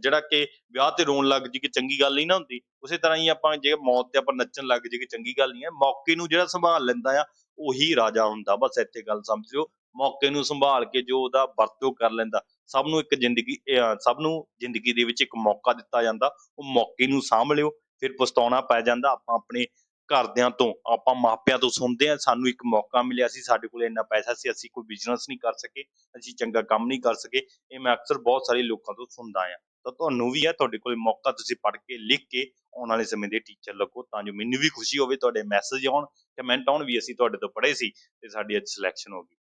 ਜਿਹੜਾ ਕਿ ਵਿਆਹ ਤੇ ਰੋਣ ਲੱਗ ਜੀ ਕਿ ਚੰਗੀ ਗੱਲ ਨਹੀਂ ਨਾ ਹੁੰਦੀ, ਉਸੇ ਤਰ੍ਹਾਂ ਹੀ ਆਪਾਂ ਜੇ ਮੌਤ ਤੇ ਆਪਾਂ ਨੱਚਣ ਲੱਗ ਜੀ ਕਿ ਚੰਗੀ ਗੱਲ ਨਹੀਂ ਹੈ। ਮੌਕੇ ਨੂੰ ਜਿਹੜਾ ਸੰਭਾਲ ਲੈਂਦਾ ਆ ਉਹੀ ਰਾਜਾ ਹੁੰਦਾ, ਬਸ ਇੱਥੇ ਗੱਲ ਸਮਝ ਲਿਓ। ਮੌਕੇ ਨੂੰ ਸੰਭਾਲ ਕੇ ਜੋ ਉਹਦਾ ਵਰਤੋਂ ਕਰ ਲੈਂਦਾ, ਸਭ ਨੂੰ ਇੱਕ ਜ਼ਿੰਦਗੀ ਸਭ ਨੂੰ ਜ਼ਿੰਦਗੀ ਦੇ ਵਿੱਚ ਇੱਕ ਮੌਕਾ ਦਿੱਤਾ ਜਾਂਦਾ, ਉਹ ਮੌਕੇ ਨੂੰ ਸਾਂਭ ਲਿਓ। ਫਿਰ ਪਛਤਾਉਣਾ ਪੈ ਜਾਂਦਾ। ਆਪਾਂ ਆਪਣੇ ਘਰਦਿਆਂ ਤੋਂ, ਆਪਾਂ ਮਾਪਿਆਂ ਤੋਂ ਸੁਣਦੇ ਹਾਂ, ਸਾਨੂੰ ਇੱਕ ਮੌਕਾ ਮਿਲਿਆ ਸੀ, ਸਾਡੇ ਕੋਲ ਇੰਨਾ ਪੈਸਾ ਸੀ, ਅਸੀਂ ਕੋਈ ਬਿਜ਼ਨਸ ਨਹੀਂ ਕਰ ਸਕੇ, ਅਸੀਂ ਚੰਗਾ ਕੰਮ ਨਹੀਂ ਕਰ ਸਕੇ। ਇਹ ਮੈਂ ਅਕਸਰ ਬਹੁਤ ਸਾਰੇ ਲੋਕਾਂ ਤੋਂ ਸੁਣਦਾ ਆ। ਤਾਂ ਤੁਹਾਨੂੰ ਵੀ ਹੈ, ਤੁਹਾਡੇ ਕੋਲ ਮੌਕਾ, ਤੁਸੀਂ ਪੜ੍ਹ ਕੇ ਲਿਖ ਕੇ ਆਉਣ ਵਾਲੇ ਸਮੇਂ ਦੇ ਟੀਚਰ ਲੱਗੋ, ਤਾਂ ਜੋ ਮੈਨੂੰ ਵੀ ਖੁਸ਼ੀ ਹੋਵੇ, ਤੁਹਾਡੇ ਮੈਸੇਜ ਆਉਣ, ਕਮੈਂਟ ਆਉਣ ਵੀ ਅਸੀਂ ਤੁਹਾਡੇ ਤੋਂ ਪੜ੍ਹੇ ਸੀ ਤੇ ਸਾਡੀ ਅੱਜ ਸਿਲੈਕਸ਼ਨ ਹੋ ਗਈ।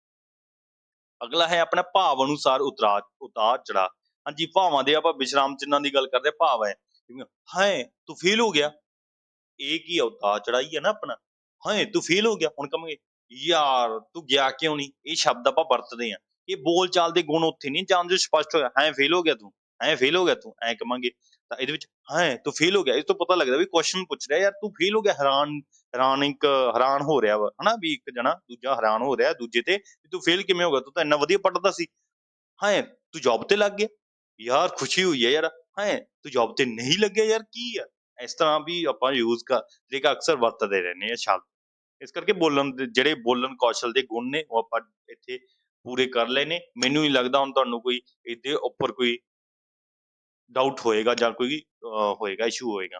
ਅਗਲਾ ਹੈ ਆਪਣਾ ਭਾਵ ਅਨੁਸਾਰ ਉਤਾਰ ਚੜਾ। ਹਾਂਜੀ, ਭਾਵਾਂ ਦੇ ਆਪਾਂ ਵਿਸ਼ਰਾਮ ਚਿੰਨ੍ਹਾਂ ਦੀ ਗੱਲ ਕਰਦੇ, ਭਾਵ ਹੈ ਤੂੰ ਫੇਲ ਹੋ ਗਿਆ, ਇਹ ਕੀ ਉਤਾਰ ਚੜਾਈ ਹੈ ਨਾ ਆਪਣਾ। ਤੂੰ ਫੇਲ ਹੋ ਗਿਆ, ਹੁਣ ਕਹਾਂਗੇ ਯਾਰ ਤੂੰ ਗਿਆ ਕਿਉਂ ਨਹੀਂ, ਇਹ ਸ਼ਬਦ ਆਪਾਂ ਵਰਤਦੇ ਆ। ਇਹ ਬੋਲ ਚਾਲ ਦੇ ਗੁਣ ਉੱਥੇ ਨਹੀਂ ਜਾਣ ਜੋ ਸਪਸ਼ਟ ਹੋਇਆ, ਫੇਲ ਹੋ ਗਿਆ ਤੂੰ, ਫੇਲ ਹੋ ਗਿਆ ਤੂੰ, ਐ ਕਵਾਂਗੇ ਤਾਂ ਇਹਦੇ ਵਿੱਚ ਤੂੰ ਫੇਲ ਹੋ ਗਿਆ, ਇਸ ਤੋਂ ਪਤਾ ਲੱਗਦਾ ਵੀ ਕੁਐਸਚਨ ਪੁੱਛ ਰਿਹਾ, ਯਾਰ ਤੂੰ ਫੇਲ ਹੋ ਗਿਆ। ਹੈਰਾਨ ਹੋ ਰਿਹਾ ਵਾ ਹਨਾ, ਵੀ ਇੱਕ ਜਣਾ ਦੂਜਾ ਹੈਰਾਨ ਹੋ ਰਿਹਾ ਦੂਜੇ ਤੇ, ਤੂੰ ਫੇਲ ਕਿਵੇਂ ਹੋ ਗਿਆ, ਤੂੰ ਤਾਂ ਇੰਨਾ ਵਧੀਆ ਪੜ੍ਹਦਾ ਸੀ। ਤੂੰ ਜੌਬ ਤੇ ਲੱਗ ਗਿਆ, ਯਾਰ ਖੁਸ਼ੀ ਹੋਈ ਹੈ ਯਾਰ। ਤੂੰ ਜੌਬ ਤੇ ਨਹੀਂ ਲੱਗਿਆ, ਯਾਰ ਕੀ ਆ। ਇਸ ਤਰ੍ਹਾਂ ਵੀ ਆਪਾਂ ਯੂਜ਼ ਕਰ ਅਕਸਰ ਵਰਤਦੇ ਰਹਿੰਦੇ ਆ ਸ਼ਬਦ। ਇਸ ਕਰਕੇ ਬੋਲਣ ਦੇ ਜਿਹੜੇ ਬੋਲਣ ਕੌਸ਼ਲ ਦੇ ਗੁਣ ਨੇ ਉਹ ਆਪਾਂ ਇੱਥੇ ਪੂਰੇ ਕਰ ਲਏ ਨੇ। ਮੈਨੂੰ ਨਹੀਂ ਲੱਗਦਾ ਹੁਣ ਤੁਹਾਨੂੰ ਕੋਈ ਇਹਦੇ ਉੱਪਰ ਕੋਈ ਡਾਊਟ ਹੋਏਗਾ ਜਾਂ ਕੋਈ ਹੋਏਗਾ ਇਸ਼ੂ ਹੋਏਗਾ।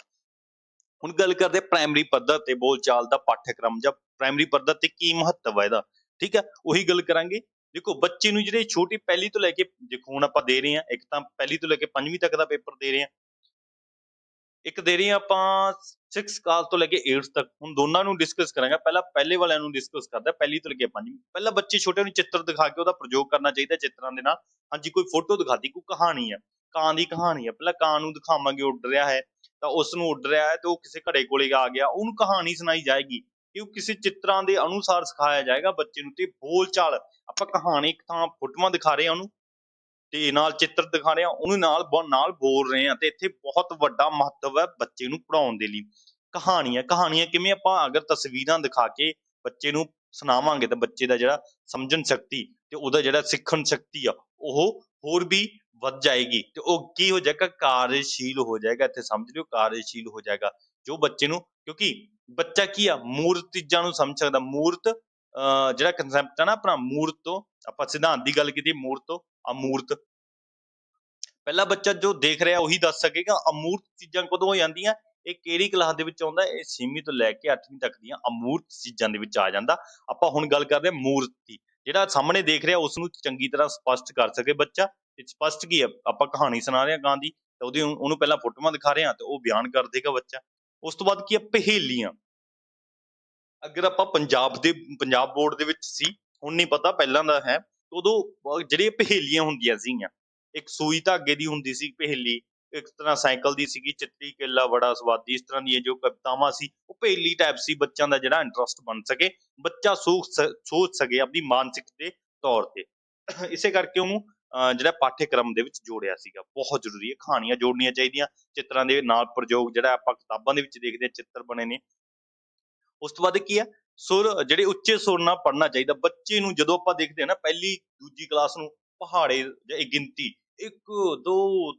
ਹੁਣ ਗੱਲ ਕਰਦੇ ਪ੍ਰਾਇਮਰੀ ਪੱਧਰ ਤੇ ਬੋਲਚਾਲ ਦਾ ਪਾਠਕ੍ਰਮ ਜਾਂ ਪ੍ਰਾਇਮਰੀ ਪੱਧਰ ਤੇ ਕੀ ਮਹੱਤਵ ਹੈ ਇਹਦਾ। ਠੀਕ ਹੈ, ਉਹੀ ਗੱਲ ਕਰਾਂਗੇ। ਦੇਖੋ, ਬੱਚੇ ਨੂੰ ਜਿਹੜੇ ਛੋਟੀ ਪਹਿਲੀ ਤੋਂ ਲੈ ਕੇ, ਦੇਖੋ ਹੁਣ ਆਪਾਂ ਦੇ ਰਹੇ ਹਾਂ, ਇੱਕ ਤਾਂ ਪਹਿਲੀ ਤੋਂ ਲੈ ਕੇ 5ਵੀਂ ਤੱਕ ਦਾ ਪੇਪਰ ਦੇ ਰਹੇ ਹਾਂ, ਇੱਕ ਦੇ ਰਹੇ ਹਾਂ ਆਪਾਂ 6 ਕਲਾਸ ਤੋਂ ਲੈ ਕੇ 8 ਤੱਕ। ਹੁਣ ਦੋਨਾਂ ਨੂੰ ਡਿਸਕਸ ਕਰਾਂਗੇ। ਪਹਿਲਾਂ ਪਹਿਲੇ ਵਾਲਿਆਂ ਨੂੰ ਡਿਸਕਸ ਕਰਦਾ, ਪਹਿਲੀ ਤੋਂ ਲੈ ਕੇ 5ਵੀਂ। ਪਹਿਲਾਂ ਬੱਚੇ ਛੋਟੇ ਨੂੰ ਚਿੱਤਰ ਦਿਖਾ ਕੇ ਉਹਦਾ ਪ੍ਰਯੋਗ ਕਰਨਾ ਚਾਹੀਦਾ ਚਿੱਤਰਾਂ ਦੇ ਨਾਲ। ਹਾਂਜੀ, ਕੋਈ ਫੋਟੋ ਦਿਖਾਤੀ, ਕੋਈ ਕਹਾਣੀ ਆ, ਕਾਂ ਦੀ ਕਹਾਣੀ ਆ, ਪਹਿਲਾਂ ਕਾਂ ਨੂੰ ਦਿਖਾਵਾਂਗੇ ਉੱਡ ਰਿਹਾ ਹੈ, ਤਾਂ ਉਸ ਨੂੰ ਉੱਡ ਰਿਹਾ ਹੈ ਤੇ ਉਹ ਕਿਸੇ ਘੜੇ ਕੋਲੇ ਆ ਗਿਆ, ਉਹਨੂੰ ਕਹਾਣੀ ਸੁਣਾਈ ਜਾਏਗੀ ਕਿ ਉਹ ਕਿਸੇ ਚਿੱਤਰਾਂ ਦੇ ਅਨੁਸਾਰ ਸਿਖਾਇਆ ਜਾਏਗਾ ਬੱਚੇ ਨੂੰ। ਤੇ ਬੋਲ ਚਾਲ ਆਪਾਂ ਕਹਾਣੀ, ਇੱਕ ਥਾਂ ਫੋਟੋਆਂ ਦਿਖਾ ਰਹੇ ਹਾਂ ਉਹਨੂੰ ਤੇ ਨਾਲ ਚਿੱਤਰ ਦਿਖਾ ਰਹੇ ਹਾਂ, ਉਹਨੂੰ ਨਾਲ ਬੋਲ ਰਹੇ ਹਾਂ। ਤੇ ਇੱਥੇ ਬਹੁਤ ਵੱਡਾ ਮਹੱਤਵ ਹੈ ਬੱਚੇ ਨੂੰ ਪੜ੍ਹਾਉਣ ਦੇ ਲਈ। ਕਹਾਣੀਆਂ ਕਿਵੇਂ, ਆਪਾਂ ਅਗਰ ਤਸਵੀਰਾਂ ਦਿਖਾ ਕੇ ਬੱਚੇ ਨੂੰ ਸੁਣਾਵਾਂਗੇ ਤਾਂ ਬੱਚੇ ਦਾ ਜਿਹੜਾ ਸਮਝਣ ਸ਼ਕਤੀ ਤੇ ਉਹਦਾ ਜਿਹੜਾ ਸਿੱਖਣ ਸ਼ਕਤੀ ਆ ਉਹ ਹੋਰ ਵੀ ਵੱਧ ਜਾਏਗੀ, ਤੇ ਉਹ ਕੀ ਹੋ ਜਾਏਗਾ, ਕਾਰਜਸ਼ੀਲ ਹੋ ਜਾਏਗਾ। ਇੱਥੇ ਸਮਝ ਲਿਓ, ਕਾਰਜਸ਼ੀਲ ਹੋ ਜਾਏਗਾ। ਜੋ ਬੱਚੇ ਨੂੰ, ਕਿਉਂਕਿ ਬੱਚਾ ਕੀ ਆ, ਮੂਰਤ ਚੀਜ਼ਾਂ ਨੂੰ ਸਮਝ ਸਕਦਾ। ਮੂਰਤ ਜਿਹੜਾ ਕਨਸੈਪਟ ਹੈ ਨਾ ਆਪਣਾ, ਮੂਰਤ ਤੋਂ ਆਪਾਂ ਸਿਧਾਂਤ ਦੀ ਗੱਲ ਕੀਤੀ, ਮੂਰਤ ਤੋਂ ਅਮੂਰਤ। ਪਹਿਲਾ ਬੱਚਾ ਜੋ ਦੇਖ ਰਿਹਾ ਉਹੀ ਦੱਸ ਸਕੇਗਾ। ਅਮੂਰਤ ਚੀਜ਼ਾਂ ਕਦੋਂ ਹੋ ਜਾਂਦੀਆਂ, ਇਹ ਕਿਹੜੀ ਕਲਾਸ ਦੇ ਵਿੱਚ ਆਉਂਦਾ, ਇਹ 6ਵੀਂ ਤੋਂ ਲੈ ਕੇ 8ਵੀਂ ਤੱਕ ਦੀਆਂ ਅਮੂਰਤ ਚੀਜ਼ਾਂ ਦੇ ਵਿੱਚ ਆ ਜਾਂਦਾ। ਆਪਾਂ ਹੁਣ ਗੱਲ ਕਰਦੇ ਹਾਂ ਮੂਰਤ ਦੀ। ਜਿਹੜਾ ਸਾਹਮਣੇ ਦੇਖ ਰਿਹਾ ਉਸ ਨੂੰ ਚੰਗੀ ਤਰ੍ਹਾਂ ਸਪਸ਼ਟ ਕਰ ਸਕੇ ਬੱਚਾ। ਸਪਸ਼ਟ ਕੀ ਹੈ, ਆਪਾਂ ਕਹਾਣੀ ਸੁਣਾ ਰਹੇ ਹਾਂ ਕਾਂ ਦੀ, ਤਾਂ ਉਹਨੂੰ ਪਹਿਲਾਂ ਫੋਟੋਆਂ ਦਿਖਾ ਰਹੇ ਹਾਂ ਤੇ ਉਹ ਬਿਆਨ ਕਰ ਦੇਗਾ ਬੱਚਾ। ਉਸ ਤੋਂ ਬਾਅਦ ਕੀ ਹੈ, ਪਹੇਲੀਆਂ। ਅਗਰ ਆਪਾਂ ਪੰਜਾਬ ਬੋਰਡ ਦੇ ਵਿੱਚ ਸੀ, ਹੁਣ ਨਹੀਂ ਪਤਾ ਪਹਿਲਾਂ ਦਾ ਹੈ, ਉਦੋਂ ਜਿਹੜੀਆਂ ਪਹੇਲੀਆਂ ਹੁੰਦੀਆਂ ਸੀਗੀਆਂ, ਇੱਕ ਸੂਈ ਧਾਗੇ ਦੀ ਹੁੰਦੀ ਸੀ ਪਹੇਲੀ, ਇੱਕ ਤਰ੍ਹਾਂ ਸਾਈਕਲ ਦੀ ਸੀਗੀ, ਚਿੱਟੀ ਕੇਲਾ ਬੜਾ ਸਵਾਦੀ, ਇਸ ਤਰ੍ਹਾਂ ਦੀਆਂ ਜੋ ਕਵਿਤਾਵਾਂ ਸੀ ਉਹ ਪਹੇਲੀ ਟਾਈਪ ਸੀ। ਬੱਚਿਆਂ ਦਾ ਜਿਹੜਾ ਇੰਟਰਸਟ ਬਣ ਸਕੇ, ਬੱਚਾ ਸੋਚ ਸਕੇ ਆਪਣੀ ਮਾਨਸਿਕ ਦੇ ਤੌਰ ਤੇ। ਇਸੇ ਕਰਕੇ ਉਹਨੂੰ ਜਿਹੜਾ ਪਾਠ్యਕ੍ਰਮ ਦੇ ਵਿੱਚ ਜੋੜਿਆ ਸੀਗਾ। ਬਹੁਤ ਜ਼ਰੂਰੀ ਹੈ, ਕਹਾਣੀਆਂ ਜੋੜਨੀਆਂ ਚਾਹੀਦੀਆਂ ਚਿੱਤਰਾਂ ਦੇ ਨਾਲ। ਪ੍ਰਯੋਗ ਜਿਹੜਾ ਆਪਾਂ ਕਿਤਾਬਾਂ ਦੇ ਵਿੱਚ ਦੇਖਦੇ ਹਾਂ, ਚਿੱਤਰ ਬਣੇ ਨੇ। ਉਸ ਤੋਂ ਬਾਅਦ ਕੀ ਹੈ, ਸੁਰ, ਜਿਹੜੇ ਉੱਚੇ ਸੁਰ ਨਾਲ ਪੜ੍ਹਨਾ ਚਾਹੀਦਾ ਬੱਚੇ ਨੂੰ। ਜਦੋਂ ਆਪਾਂ ਦੇਖਦੇ ਹਾਂ ਨਾ ਪਹਿਲੀ ਦੂਜੀ ਕਲਾਸ ਨੂੰ, ਪਹਾੜੇ ਜਾਂ ਗਿਣਤੀ 1 2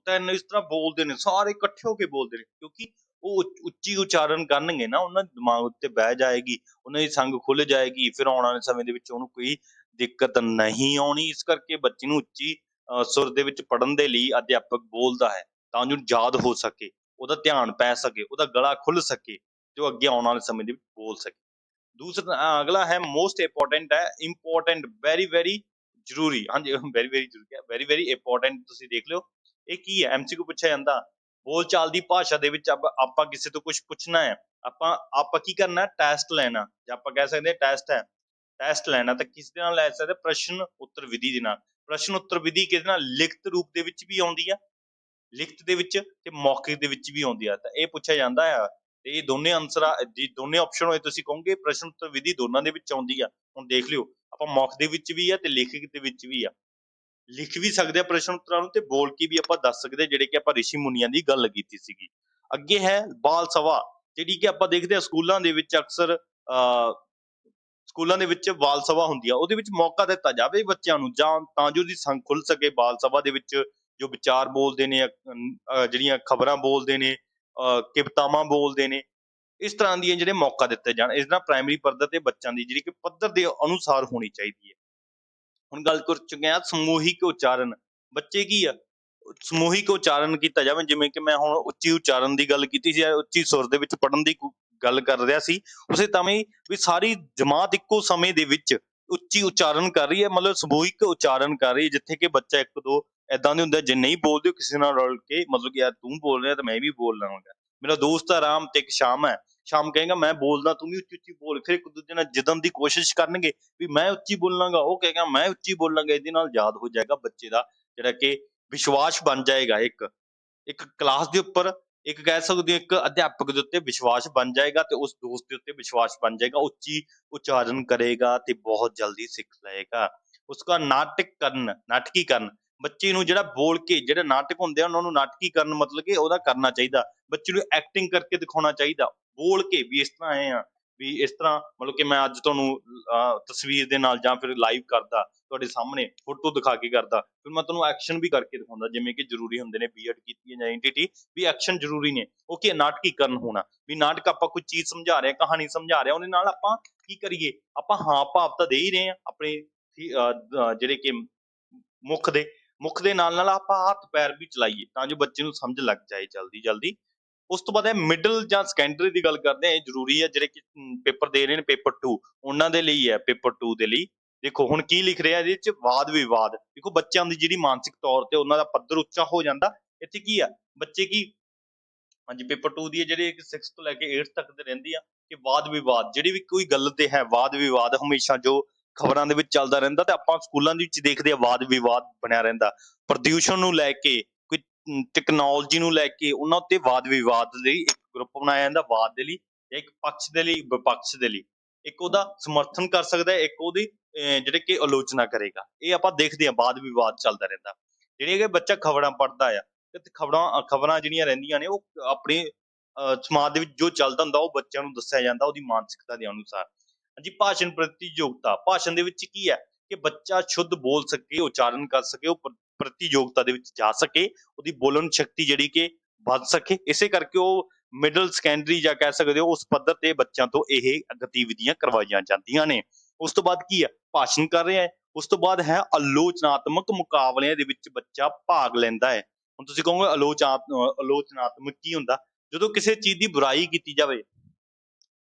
3 ਇਸ ਤਰ੍ਹਾਂ ਬੋਲਦੇ ਨੇ, ਸਾਰੇ ਇਕੱਠੇ ਹੋ ਕੇ ਬੋਲਦੇ ਨੇ, ਕਿਉਂਕਿ ਉਹ ਉੱਚੀ ਉਚਾਰਨ ਕਰਨਗੇ ਨਾ, ਉਹਨਾਂ ਦੇ ਦਿਮਾਗ ਉੱਤੇ ਬਹਿ ਜਾਏਗੀ, ਉਹਨਾਂ ਦੀ ਸੰਗ ਖੁੱਲ ਜਾਏਗੀ। ਫਿਰ ਆਉਣ ਵਾਲੇ ਸਮੇਂ ਦੇ ਵਿੱਚ ਉਹਨੂੰ ਕੋਈ ਦਿੱਕਤ ਨਹੀਂ ਆਉਣੀ। ਇਸ ਕਰਕੇ ਬੱਚੇ ਨੂੰ ਉੱਚੀ ਸੁਰ ਦੇ ਵਿੱਚ ਪੜ੍ਹਨ ਦੇ ਲਈ ਅਧਿਆਪਕ ਬੋਲਦਾ ਹੈ, ਤਾਂ ਜੋ ਯਾਦ ਹੋ ਸਕੇ, ਉਹਦਾ ਧਿਆਨ ਪੈ ਸਕੇ, ਉਹਦਾ ਗਲਾ ਖੁੱਲ ਸਕੇ, ਜੋ ਅੱਗੇ ਆਉਣ ਵਾਲੇ ਸਮੇਂ ਦੇ ਵਿੱਚ ਬੋਲ ਸਕੇ। ਦੂਸਰਾ ਅਗਲਾ ਹੈ ਮੋਸਟ ਇੰਪੋਰਟੈਂਟ ਹੈ, ਇੰਪੋਰਟੈਂਟ, ਵੈਰੀ ਵੈਰੀ ਜ਼ਰੂਰੀ। ਹਾਂਜੀ, ਵੈਰੀ ਵੈਰੀ ਜ਼ਰੂਰੀ ਹੈ, ਵੈਰੀ ਵੈਰੀ ਇੰਪੋਰਟੈਂਟ। ਤੁਸੀਂ ਦੇਖ ਲਿਓ ਇਹ ਕੀ ਹੈ, MCQ ਪੁੱਛਿਆ ਜਾਂਦਾ। ਬੋਲਚਾਲ ਦੀ ਭਾਸ਼ਾ ਦੇ ਵਿੱਚ ਆਪਾਂ ਕਿਸੇ ਤੋਂ ਕੁਝ ਪੁੱਛਣਾ ਹੈ, ਆਪਾਂ ਕੀ ਕਰਨਾ, ਟੈਸਟ ਲੈਣਾ, ਜਾਂ ਆਪਾਂ ਕਹਿ ਸਕਦੇ ਹਾਂ ਟੈਸਟ ਹੈ। ਟੈਸਟ ਲੈਣਾ ਤਾਂ ਕਿਸ ਦੇ ਨਾਲ ਲੈ ਸਕਦੇ, ਪ੍ਰਸ਼ਨ ਉੱਤਰ ਵਿਧੀ ਦੇ ਨਾਲ। ਪ੍ਰਸ਼ਨ ਉੱਤਰ ਵਿਧੀ ਕਿਹਦੇ ਨਾਲ, ਲਿਖਤ ਰੂਪ ਦੇ ਵਿੱਚ ਵੀ ਆਉਂਦੀ ਆ, ਲਿਖਤ ਦੇ ਵਿੱਚ ਤੇ ਮੌਖਿਕ ਦੇ ਵਿੱਚ ਵੀ ਆਉਂਦੀ ਆ। ਤਾਂ ਇਹ ਪੁੱਛਿਆ ਜਾਂਦਾ ਆ, ਤੇ ਇਹ ਦੋਨੇ ਆਨਸਰ ਦੋਨੇ ਆਪਸ਼ਨ ਹੋਏ ਤੁਸੀਂ ਕਹੋਗੇ ਪ੍ਰਸ਼ਨ ਉੱਤਰ ਵਿਧੀ ਦੋਨਾਂ ਦੇ ਵਿੱਚ ਆਉਂਦੀ ਆ। ਹੁਣ ਦੇਖ ਲਿਓ, ਆਪਾਂ ਮੌਖਿਕ ਦੇ ਵਿੱਚ ਵੀ ਆ ਤੇ ਲੇਖਿਕ ਦੇ ਵਿੱਚ ਵੀ ਆ। ਲਿਖ ਵੀ ਸਕਦੇ ਆ ਪ੍ਰਸ਼ਨ ਉੱਤਰਾਂ ਨੂੰ, ਤੇ ਬੋਲ ਕੇ ਵੀ ਆਪਾਂ ਦੱਸ ਸਕਦੇ, ਜਿਹੜੇ ਕਿ ਆਪਾਂ ਰਿਸ਼ੀ ਮੁਨੀਆਂ ਦੀ ਗੱਲ ਕੀਤੀ ਸੀਗੀ। ਅੱਗੇ ਹੈ ਬਾਲ ਸਭਾ, ਜਿਹੜੀ ਕਿ ਆਪਾਂ ਦੇਖਦੇ ਹਾਂ ਸਕੂਲਾਂ ਦੇ ਵਿੱਚ ਅਕਸਰ ਸਕੂਲਾਂ ਦੇ ਵਿੱਚ ਬਾਲ ਸਭਾ ਹੁੰਦੀ ਆ, ਉਹਦੇ ਵਿੱਚ ਮੌਕਾ ਦਿੱਤਾ ਜਾਵੇ ਬੱਚਿਆਂ ਨੂੰ, ਜਾਂ ਤਾਂ ਜੋ ਉਹਦੀ ਸੰਗ ਖੁੱਲ ਸਕੇ। ਬਾਲ ਸਭਾ ਦੇ ਵਿੱਚ ਜੋ ਵਿਚਾਰ ਬੋਲਦੇ ਨੇ, ਜਿਹੜੀਆਂ ਖਬਰਾਂ ਬੋਲਦੇ ਨੇ, ਕਵਿਤਾਵਾਂ ਬੋਲਦੇ ਨੇ, ਇਸ ਤਰ੍ਹਾਂ ਦੀਆਂ ਜਿਹੜੇ ਮੌਕਾ ਦਿੱਤੇ ਜਾਣ। ਇਸ ਨਾਲ ਪ੍ਰਾਇਮਰੀ ਪੱਧਰ ਤੇ ਬੱਚਿਆਂ ਦੀ ਜਿਹੜੀ ਕਿ ਪੱਧਰ ਦੇ ਅਨੁਸਾਰ ਹੋਣੀ ਚਾਹੀਦੀ ਹੈ। ਹੁਣ ਗੱਲ ਕਰ ਚੁੱਕੇ ਹਾਂ ਸਮੂਹਿਕ ਉਚਾਰਨ। ਬੱਚੇ ਕੀ ਆ, ਸਮੂਹਿਕ ਉਚਾਰਨ ਕੀਤਾ ਜਾਵੇ, ਜਿਵੇਂ ਕਿ ਮੈਂ ਹੁਣ ਉੱਚੀ ਉਚਾਰਨ ਦੀ ਗੱਲ ਕੀਤੀ ਸੀ, ਉੱਚੀ ਸੁਰ ਦੇ ਵਿੱਚ ਪੜ੍ਹਨ ਦੀ ਗੱਲ ਕਰ ਰਿਹਾ ਸੀ। ਉਸੇ ਤਰ੍ਹਾਂ ਵੀ ਸਾਰੀ ਜਮਾਤ ਇੱਕੋ ਸਮੇਂ ਦੇ ਵਿੱਚ ਉੱਚੀ ਉਚਾਰਨ ਕਰ ਰਹੀ ਹੈ, ਮਤਲਬ ਸਮੂਹਿਕ ਉਚਾਰਨ ਕਰ ਰਹੀ ਹੈ, ਜਿੱਥੇ ਕਿ ਬੱਚਾ ਇੱਕ ਦੋ ਏਦਾਂ ਦੇ ਹੁੰਦੇ ਜੇ ਨਹੀਂ ਬੋਲਦੇ ਕਿਸੇ ਨਾਲ ਰਲ ਕੇ, ਮਤਲਬ ਕਿ ਯਾਰ ਤੂੰ ਬੋਲ ਰਿਹਾ ਤਾਂ ਮੈਂ ਵੀ ਬੋਲ ਲਵਾਂਗਾ। ਮੇਰਾ ਦੋਸਤ ਹੈ ਰਾਮ ਤੇ ਇੱਕ ਸ਼ਾਮ ਹੈ, ਸ਼ਾਮ ਕਹੇਗਾ ਮੈਂ ਬੋਲਦਾ ਤੂੰ ਵੀ ਉੱਚੀ ਉੱਚੀ ਬੋਲ, ਫਿਰ ਇੱਕ ਦੂਜੇ ਨਾਲ ਜਿੱਦਣ ਦੀ ਕੋਸ਼ਿਸ਼ ਕਰਨਗੇ ਵੀ ਮੈਂ ਉੱਚੀ ਬੋਲਾਂਗਾ, ਉਹ ਕਹੇਗਾ ਮੈਂ ਉੱਚੀ ਬੋਲਾਂਗਾ। ਇਹਦੇ ਨਾਲ ਯਾਦ ਹੋ ਜਾਏਗਾ ਬੱਚੇ ਦਾ ਜਿਹੜਾ ਕਿ ਵਿਸ਼ਵਾਸ ਬਣ ਜਾਏਗਾ, ਇੱਕ ਇੱਕ ਕਲਾਸ ਦੇ ਉੱਪਰ, ਇੱਕ ਕਹਿ ਸਕਦੇ ਹੋ ਇੱਕ ਅਧਿਆਪਕ ਦੇ ਉੱਤੇ ਵਿਸ਼ਵਾਸ ਬਣ ਜਾਏਗਾ, ਤੇ ਉਸ ਦੋਸਤ ਦੇ ਉੱਤੇ ਵਿਸ਼ਵਾਸ ਬਣ ਜਾਏਗਾ। ਉੱਚੀ ਉਚਾਰਨ ਕਰੇਗਾ ਤੇ ਬਹੁਤ ਜਲਦੀ ਸਿੱਖ ਲਏਗਾ। ਉਸਕਾ ਨਾਟਕੀਕਰਨ, ਬੱਚੇ ਨੂੰ ਜਿਹੜਾ ਬੋਲ ਕੇ ਜਿਹੜੇ ਨਾਟਕ ਹੁੰਦੇ ਆ ਉਹਨਾਂ ਨੂੰ ਨਾਟਕੀਕਰਨ ਮਤਲਬ ਕਿ ਉਹਦਾ ਕਰਨਾ ਚਾਹੀਦਾ। ਬੱਚੇ ਨੂੰ ਐਕਟਿੰਗ ਕਰਕੇ ਦਿਖਾਉਣਾ ਚਾਹੀਦਾ, ਬੋਲ ਕੇ ਵੀ ਇਸ ਤਰ੍ਹਾਂ ਆਏ ਆ, ਵੀ ਇਸ ਤਰ੍ਹਾਂ ਮਤਲਬ ਕਿ ਮੈਂ ਅੱਜ ਤੁਹਾਨੂੰ ਤਸਵੀਰ ਦੇ ਨਾਲ ਜਾਂ ਫਿਰ ਲਾਈਵ ਕਰਦਾ ਤੁਹਾਡੇ ਸਾਹਮਣੇ, ਫੋਟੋ ਦਿਖਾ ਕੇ ਕਰਦਾ, ਫਿਰ ਮੈਂ ਤੁਹਾਨੂੰ ਐਕਸ਼ਨ ਵੀ ਕਰਕੇ ਦਿਖਾਉਂਦਾ, ਜਿਵੇਂ ਕਿ ਜ਼ਰੂਰੀ ਹੁੰਦੇ ਨੇ ਬੀਐਡ ਕੀਤੀ ਜਾਂ NTT ਵੀ ਐਕਸ਼ਨ ਜ਼ਰੂਰੀ ਨੇ। ਉਹ ਕੀ ਨਾਟਕੀਕਰਨ ਹੋਣਾ, ਵੀ ਨਾਟਕ ਆਪਾਂ ਕੋਈ ਚੀਜ਼ ਸਮਝਾ ਰਹੇ, ਕਹਾਣੀ ਸਮਝਾ ਰਹੇ, ਉਹਦੇ ਨਾਲ ਆਪਾਂ ਕੀ ਕਰੀਏ, ਆਪਾਂ ਹਾਂ ਭਾਵ ਤਾਂ ਦੇ ਹੀ ਰਹੇ ਹਾਂ ਆਪਣੇ ਜਿਹੜੇ ਕਿ ਮੁੱਖ ਦੇ ਨਾਲ ਨਾਲ ਆਪਾਂ ਹੱਥ ਪੈਰ ਵੀ ਚਲਾਈਏ, ਤਾਂ ਜੋ ਬੱਚੇ ਨੂੰ ਸਮਝ ਲੱਗ ਜਾਏ ਜਲਦੀ ਜਲਦੀ। ਉਸ ਤੋਂ ਬਾਅਦ ਇਹ ਮਿਡਲ ਜਾਂ ਸੈਕੰਡਰੀ ਦੀ ਗੱਲ ਕਰਦੇ ਆ, ਇਹ ਜ਼ਰੂਰੀ ਹੈ ਜਿਹੜੇ ਕਿ ਪੇਪਰ ਦੇ ਰਹੇ ਨੇ ਪੇਪਰ 2, ਉਹਨਾਂ ਦੇ ਲਈ ਹੈ। ਪੇਪਰ 2 ਦੇ ਲਈ ਦੇਖੋ ਹੁਣ ਕੀ ਲਿਖ ਰਿਹਾ ਇਹਦੇ ਵਿੱਚ, ਵਾਦ ਵਿਵਾਦ। ਦੇਖੋ ਬੱਚਿਆਂ ਦੀ ਜਿਹੜੀ ਮਾਨਸਿਕ ਤੌਰ ਤੇ ਉਹਨਾਂ ਦਾ ਪੱਧਰ ਉੱਚਾ ਹੋ ਜਾਂਦਾ। ਇੱਥੇ ਕੀ ਆ, ਬੱਚੇ ਕੀ, ਹਾਂਜੀ ਪੇਪਰ 2 ਦੀ ਜਿਹੜੇ 6 ਤੋਂ ਲੈ ਕੇ 8 ਤੱਕ ਦੇ ਰਹਿੰਦੀ ਆ ਕਿ ਵਾਦ ਵਿਵਾਦ, ਜਿਹੜੀ ਵੀ ਕੋਈ ਗੱਲ ਤੇ ਹੈ ਵਾਦ ਵਿਵਾਦ ਹਮੇਸ਼ਾ ਜੋ ਖਬਰਾਂ ਦੇ ਵਿੱਚ ਚੱਲਦਾ ਰਹਿੰਦਾ, ਤੇ ਆਪਾਂ ਸਕੂਲਾਂ ਦੇ ਵਿੱਚ ਦੇਖਦੇ ਆ ਵਾਦ ਵਿਵਾਦ ਬਣਿਆ ਰਹਿੰਦਾ। ਪ੍ਰਦੂਸ਼ਣ ਨੂੰ ਲੈ ਕੇ, ਕੋਈ ਟੈਕਨੋਲੋਜੀ ਨੂੰ ਲੈ ਕੇ, ਉਹਨਾਂ ਉੱਤੇ ਵਾਦ ਵਿਵਾਦ ਲਈ ਇੱਕ ਗਰੁੱਪ ਬਣਾਇਆ ਜਾਂਦਾ, ਵਾਦ ਦੇ ਲਈ, ਇੱਕ ਪੱਖ ਦੇ ਲਈ ਵਿਪਕਸ਼ ਦੇ ਲਈ, ਇੱਕ ਉਹਦਾ ਸਮਰਥਨ ਕਰ ਸਕਦਾ, ਇੱਕ ਉਹਦੀ ਜਿਹੜੇ ਕਿ ਆਲੋਚਨਾ ਕਰੇਗਾ। ਇਹ ਆਪਾਂ ਦੇਖਦੇ ਹਾਂ ਵਾਦ ਵਿਵਾਦ ਚੱਲਦਾ ਰਹਿੰਦਾ। ਜਿਹੜੇ ਕਿ ਬੱਚਾ ਖਬਰਾਂ ਪੜ੍ਹਦਾ ਆ, ਤੇ ਖਬਰਾਂ ਜਿਹੜੀਆਂ ਰਹਿੰਦੀਆਂ ਨੇ ਉਹ ਆਪਣੇ ਸਮਾਜ ਦੇ ਵਿੱਚ ਜੋ ਚੱਲਦਾ ਹੁੰਦਾ ਉਹ ਬੱਚਿਆਂ ਨੂੰ ਦੱਸਿਆ ਜਾਂਦਾ ਉਹਦੀ ਮਾਨਸਿਕਤਾ ਦੇ ਅਨੁਸਾਰ। ਹਾਂਜੀ ਭਾਸ਼ਣ ਪ੍ਰਤੀਯੋਗਤਾ, ਭਾਸ਼ਣ ਦੇ ਵਿੱਚ ਕੀ ਹੈ ਕਿ ਬੱਚਾ ਸ਼ੁੱਧ ਬੋਲ ਸਕੇ, ਉਚਾਰਨ ਕਰ ਸਕੇ, ਉਹ ਪ੍ਰਤੀਯੋਗਤਾ ਦੇ ਵਿੱਚ ਜਾ ਸਕੇ, ਉਹਦੀ ਬੋਲਣ ਸ਼ਕਤੀ ਜਿਹੜੀ ਕਿ ਵੱਧ ਸਕੇ। ਇਸੇ ਕਰਕੇ ਉਹ ਮਿਡਲ ਸੈਕੰਡਰੀ ਜਾਂ ਕਹਿ ਸਕਦੇ ਹੋ ਉਸ ਪੱਧਰ ਤੇ ਬੱਚਿਆਂ ਤੋਂ ਇਹ ਗਤੀਵਿਧੀਆਂ ਕਰਵਾਈਆਂ ਜਾਂਦੀਆਂ ਨੇ। ਉਸ ਤੋਂ ਬਾਅਦ ਕੀ ਹੈ, ਭਾਸ਼ਣ ਕਰ ਰਿਹਾ ਹੈ, ਉਸ ਤੋਂ ਬਾਅਦ ਹੈ ਆਲੋਚਨਾਤਮਕ ਮੁਕਾਬਲਿਆਂ ਦੇ ਵਿੱਚ ਬੱਚਾ ਭਾਗ ਲੈਂਦਾ ਹੈ। ਹੁਣ ਤੁਸੀਂ ਕਹੋਗੇ ਆਲੋਚਨਾਤਮਕ ਕੀ ਹੁੰਦਾ, ਜਦੋਂ ਕਿਸੇ ਚੀਜ਼ ਦੀ ਬੁਰਾਈ ਕੀਤੀ ਜਾਵੇ,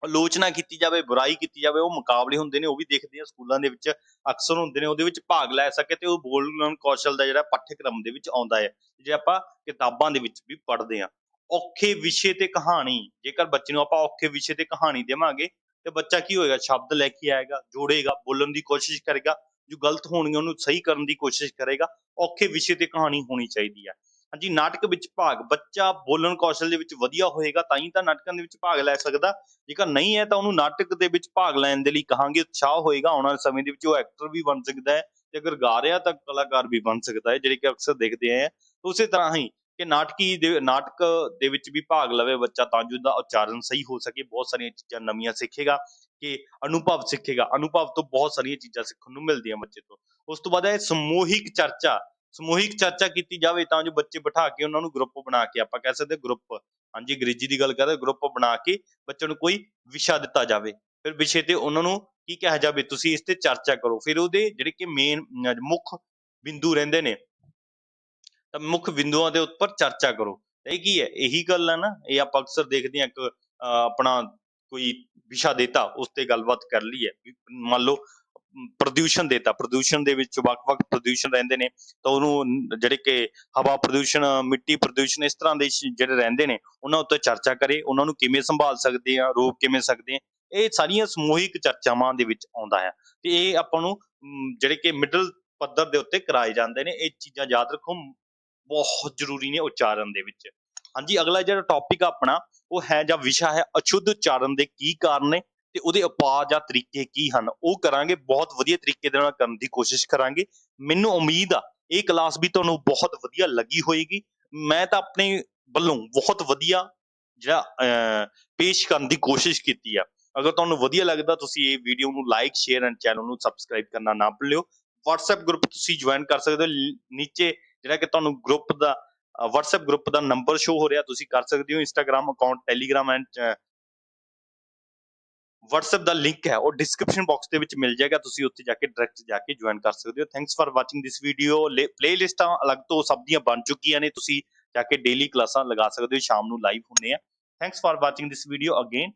ਆਲੋਚਨਾ ਕੀਤੀ ਜਾਵੇ, ਬੁਰਾਈ ਕੀਤੀ ਜਾਵੇ, ਉਹ ਮੁਕਾਬਲੇ ਹੁੰਦੇ ਨੇ, ਉਹ ਵੀ ਦੇਖਦੇ ਆ ਸਕੂਲਾਂ ਦੇ ਵਿੱਚ ਅਕਸਰ ਹੁੰਦੇ ਨੇ, ਉਹਦੇ ਵਿੱਚ ਭਾਗ ਲੈ ਸਕੇ ਤੇ ਉਹ ਬੋਲਣ ਕੌਸ਼ਲ ਦਾ ਜਿਹੜਾ ਪਾਠਕ੍ਰਮ ਦੇ ਵਿੱਚ ਆਉਂਦਾ ਹੈ, ਜੇ ਆਪਾਂ ਕਿਤਾਬਾਂ ਦੇ ਵਿੱਚ ਵੀ ਪੜ੍ਹਦੇ ਹਾਂ। ਔਖੇ ਵਿਸ਼ੇ ਤੇ ਕਹਾਣੀ, ਜੇਕਰ ਬੱਚੇ ਨੂੰ ਆਪਾਂ ਔਖੇ ਵਿਸ਼ੇ ਤੇ ਕਹਾਣੀ ਦੇਵਾਂਗੇ ਤੇ ਬੱਚਾ ਕੀ ਹੋਏਗਾ, ਸ਼ਬਦ ਲੈ ਕੇ ਆਏਗਾ, ਜੋੜੇਗਾ, ਬੋਲਣ ਦੀ ਕੋਸ਼ਿਸ਼ ਕਰੇਗਾ, ਜੋ ਗਲਤ ਹੋਣਗੀਆਂ ਉਹਨੂੰ ਸਹੀ ਕਰਨ ਦੀ ਕੋਸ਼ਿਸ਼ ਕਰੇਗਾ। ਔਖੇ ਵਿਸ਼ੇ ਤੇ ਕਹਾਣੀ ਹੋਣੀ ਚਾਹੀਦੀ ਹੈ। ਹਾਂਜੀ ਨਾਟਕ ਵਿੱਚ ਭਾਗ, ਬੱਚਾ ਬੋਲਣ ਕੌਸ਼ਲ ਦੇ ਵਿੱਚ ਵਧੀਆ ਹੋਏਗਾ ਤਾਂ ਹੀ ਤਾਂ ਨਾਟਕਾਂ ਦੇ ਵਿੱਚ ਭਾਗ ਲੈ ਸਕਦਾ, ਜੇਕਰ ਨਹੀਂ ਹੈ ਤਾਂ ਉਹਨੂੰ ਨਾਟਕ ਦੇ ਵਿੱਚ ਭਾਗ ਲੈਣ ਦੇ ਲਈ ਕਹਾਂਗੇ, ਉਤਸ਼ਾਹ ਹੋਏਗਾ, ਆਉਣ ਵਾਲੇ ਸਮੇਂ ਦੇ ਵਿੱਚ ਉਹ ਐਕਟਰ ਵੀ ਬਣ ਸਕਦਾ ਹੈ, ਤੇ ਅਗਰ ਗਾ ਰਿਹਾ ਤਾਂ ਕਲਾਕਾਰ ਵੀ ਬਣ ਸਕਦਾ ਹੈ, ਜਿਹੜੇ ਕਿ ਅਕਸਰ ਦੇਖਦੇ ਆ। ਉਸੇ ਤਰ੍ਹਾਂ ਹੀ ਕਿ ਨਾਟਕ ਦੇ ਵਿੱਚ ਵੀ ਭਾਗ ਲਵੇ ਬੱਚਾ, ਤਾਂ ਜੋ ਉਹਦਾ ਉਚਾਰਨ ਸਹੀ ਹੋ ਸਕੇ, ਬਹੁਤ ਸਾਰੀਆਂ ਚੀਜ਼ਾਂ ਨਵੀਆਂ ਸਿੱਖੇਗਾ, ਕਿ ਅਨੁਭਵ ਸਿੱਖੇਗਾ, ਅਨੁਭਵ ਤੋਂ ਬਹੁਤ ਸਾਰੀਆਂ ਚੀਜ਼ਾਂ ਸਿੱਖਣ ਨੂੰ ਮਿਲਦੀਆਂ ਬੱਚੇ ਤੋਂ। ਉਸ ਤੋਂ ਬਾਅਦ ਹੈ ਸਮੂਹਿਕ ਚਰਚਾ, ਸਮੂਹਿਕ ਚਰਚਾ ਕੀਤੀ ਜਾਵੇ ਤਾਂ ਜੋ ਬੱਚੇ ਬਿਠਾ ਕੇ ਉਹਨਾਂ ਨੂੰ ਗਰੁੱਪ ਬਣਾ ਕੇ, ਆਪਾਂ ਕਹਿ ਸਕਦੇ ਗਰੁੱਪ, ਹਾਂਜੀ ਅੰਗਰੇਜ਼ੀ ਦੀ ਗੱਲ ਕਰਦੇ, ਗਰੁੱਪ ਬਣਾ ਕੇ ਬੱਚਿਆਂ ਨੂੰ ਕੋਈ ਵਿਸ਼ਾ ਦਿੱਤਾ ਜਾਵੇ, ਫਿਰ ਵਿਸ਼ੇ ਤੇ ਉਹਨਾਂ ਨੂੰ ਕੀ ਕਿਹਾ ਜਾਵੇ, ਤੁਸੀਂ ਇਸ ਤੇ ਚਰਚਾ ਕਰੋ, ਫਿਰ ਉਹਦੇ ਜਿਹੜੇ ਕਿ ਮੇਨ ਮੁੱਖ ਬਿੰਦੂ ਰਹਿੰਦੇ ਨੇ, ਤਾਂ ਮੁੱਖ ਬਿੰਦੂਆਂ ਦੇ ਉੱਪਰ ਚਰਚਾ ਕਰੋ। ਇਹ ਕੀ ਹੈ, ਇਹੀ ਗੱਲ ਹੈ ਨਾ, ਇਹ ਆਪਾਂ ਅਕਸਰ ਦੇਖਦੇ ਹਾਂ, ਇੱਕ ਆਪਣਾ ਕੋਈ ਵਿਸ਼ਾ ਦੇਤਾ ਉਸ ਤੇ ਗੱਲਬਾਤ ਕਰ ਲਈ ਹੈ, ਮੰਨ ਲਓ ਪ੍ਰਦੂਸ਼ਣ ਦੇਤਾ, ਪ੍ਰਦੂਸ਼ਣ ਦੇ ਵਿੱਚ ਵੱਖ-ਵੱਖ ਪ੍ਰਦੂਸ਼ਣ ਰਹਿੰਦੇ ਨੇ, ਤਾਂ ਉਹਨੂੰ ਜਿਹੜੇ ਕਿ ਹਵਾ ਪ੍ਰਦੂਸ਼ਣ, ਮਿੱਟੀ ਪ੍ਰਦੂਸ਼ਣ, ਇਸ ਤਰ੍ਹਾਂ ਦੇ ਜਿਹੜੇ ਰਹਿੰਦੇ ਨੇ ਉਹਨਾਂ ਉੱਤੇ ਚਰਚਾ ਕਰੇ, ਉਹਨਾਂ ਨੂੰ ਕਿਵੇਂ ਸੰਭਾਲ ਸਕਦੇ ਆ, ਰੋਕ ਕਿਵੇਂ ਸਕਦੇ ਆ। ਇਹ ਸਾਰੀਆਂ ਸਮੂਹਿਕ ਚਰਚਾਵਾਂ ਦੇ ਵਿੱਚ ਆਉਂਦਾ ਹੈ, ਤੇ ਇਹ ਆਪਾਂ ਨੂੰ ਜਿਹੜੇ ਕਿ ਮਿਡਲ ਪੱਧਰ ਦੇ ਉੱਤੇ ਕਰਾਏ ਜਾਂਦੇ ਨੇ। ਇਹ ਚੀਜ਼ਾਂ ਯਾਦ ਰੱਖੋ, ਬਹੁਤ ਜ਼ਰੂਰੀ ਨੇ ਉਚਾਰਨ ਦੇ ਵਿੱਚ। ਹਾਂਜੀ ਅਗਲਾ ਜਿਹੜਾ ਟੌਪਿਕ ਆਪਣਾ ਉਹ ਹੈ ਜਾਂ ਵਿਸ਼ਾ ਹੈ, ਅਸ਼ੁੱਧ ਉਚਾਰਨ ਦੇ ਕੀ ਕਾਰਨ ਨੇ ਤੇ ਉਹਦੇ ਉਪਾਅ ਜਾਂ ਤਰੀਕੇ ਕੀ ਹਨ, ਉਹ ਕਰਾਂਗੇ, ਬਹੁਤ ਵਧੀਆ ਤਰੀਕੇ ਦੇ ਨਾਲ ਕਰਨ ਦੀ ਕੋਸ਼ਿਸ਼ ਕਰਾਂਗੇ। ਮੈਨੂੰ ਉਮੀਦ ਆ ਇਹ ਕਲਾਸ ਵੀ ਤੁਹਾਨੂੰ ਬਹੁਤ ਵਧੀਆ ਲੱਗੀ ਹੋਏਗੀ। ਮੈਂ ਤਾਂ ਆਪਣੇ ਵੱਲੋਂ ਬਹੁਤ ਵਧੀਆ ਜਿਹੜਾ ਪੇਸ਼ ਕਰਨ ਦੀ ਕੋਸ਼ਿਸ਼ ਕੀਤੀ ਆ। ਅਗਰ ਤੁਹਾਨੂੰ ਵਧੀਆ ਲੱਗਦਾ ਤੁਸੀਂ ਇਹ ਵੀਡੀਓ ਨੂੰ ਲਾਈਕ ਸ਼ੇਅਰ ਐਂਡ ਚੈਨਲ ਨੂੰ ਸਬਸਕ੍ਰਾਈਬ ਕਰਨਾ ਨਾ ਭੁੱਲਿਓ। WhatsApp ਗਰੁੱਪ ਤੁਸੀਂ ਜੁਆਇਨ ਕਰ ਸਕਦੇ ਹੋ, ਨੀਚੇ ਜਿਹੜਾ ਕਿ ਤੁਹਾਨੂੰ ਗਰੁੱਪ ਦਾ WhatsApp ਗਰੁੱਪ ਦਾ ਨੰਬਰ ਸ਼ੋ ਹੋ ਰਿਹਾ, ਤੁਸੀਂ ਕਰ ਸਕਦੇ ਹੋ। Instagram account, Telegram and WhatsApp the link ਹੈ ਉਹ ਡਿਸਕ੍ਰਿਪਸ਼ਨ ਬਾਕਸ ਦੇ ਵਿੱਚ ਮਿਲ ਜਾਏਗਾ, ਤੁਸੀਂ ਉੱਥੇ ਜਾ ਕੇ ਡਾਇਰੈਕਟ ਜਾ ਕੇ ਜੁਆਇਨ ਕਰ ਸਕਦੇ ਹੋ। Thanks for watching this video. ਪਲੇਲਿਸਟਾਂ ਅਲੱਗ ਤੋਂ ਸਭ ਦੀਆਂ ਬਣ ਚੁੱਕੀਆਂ ਨੇ, ਤੁਸੀਂ ਜਾ ਕੇ ਡੇਲੀ ਕਲਾਸਾਂ ਲਗਾ ਸਕਦੇ ਹੋ, ਸ਼ਾਮ ਨੂੰ ਲਾਈਵ ਹੁੰਦੇ ਆ। Thanks for watching this video again.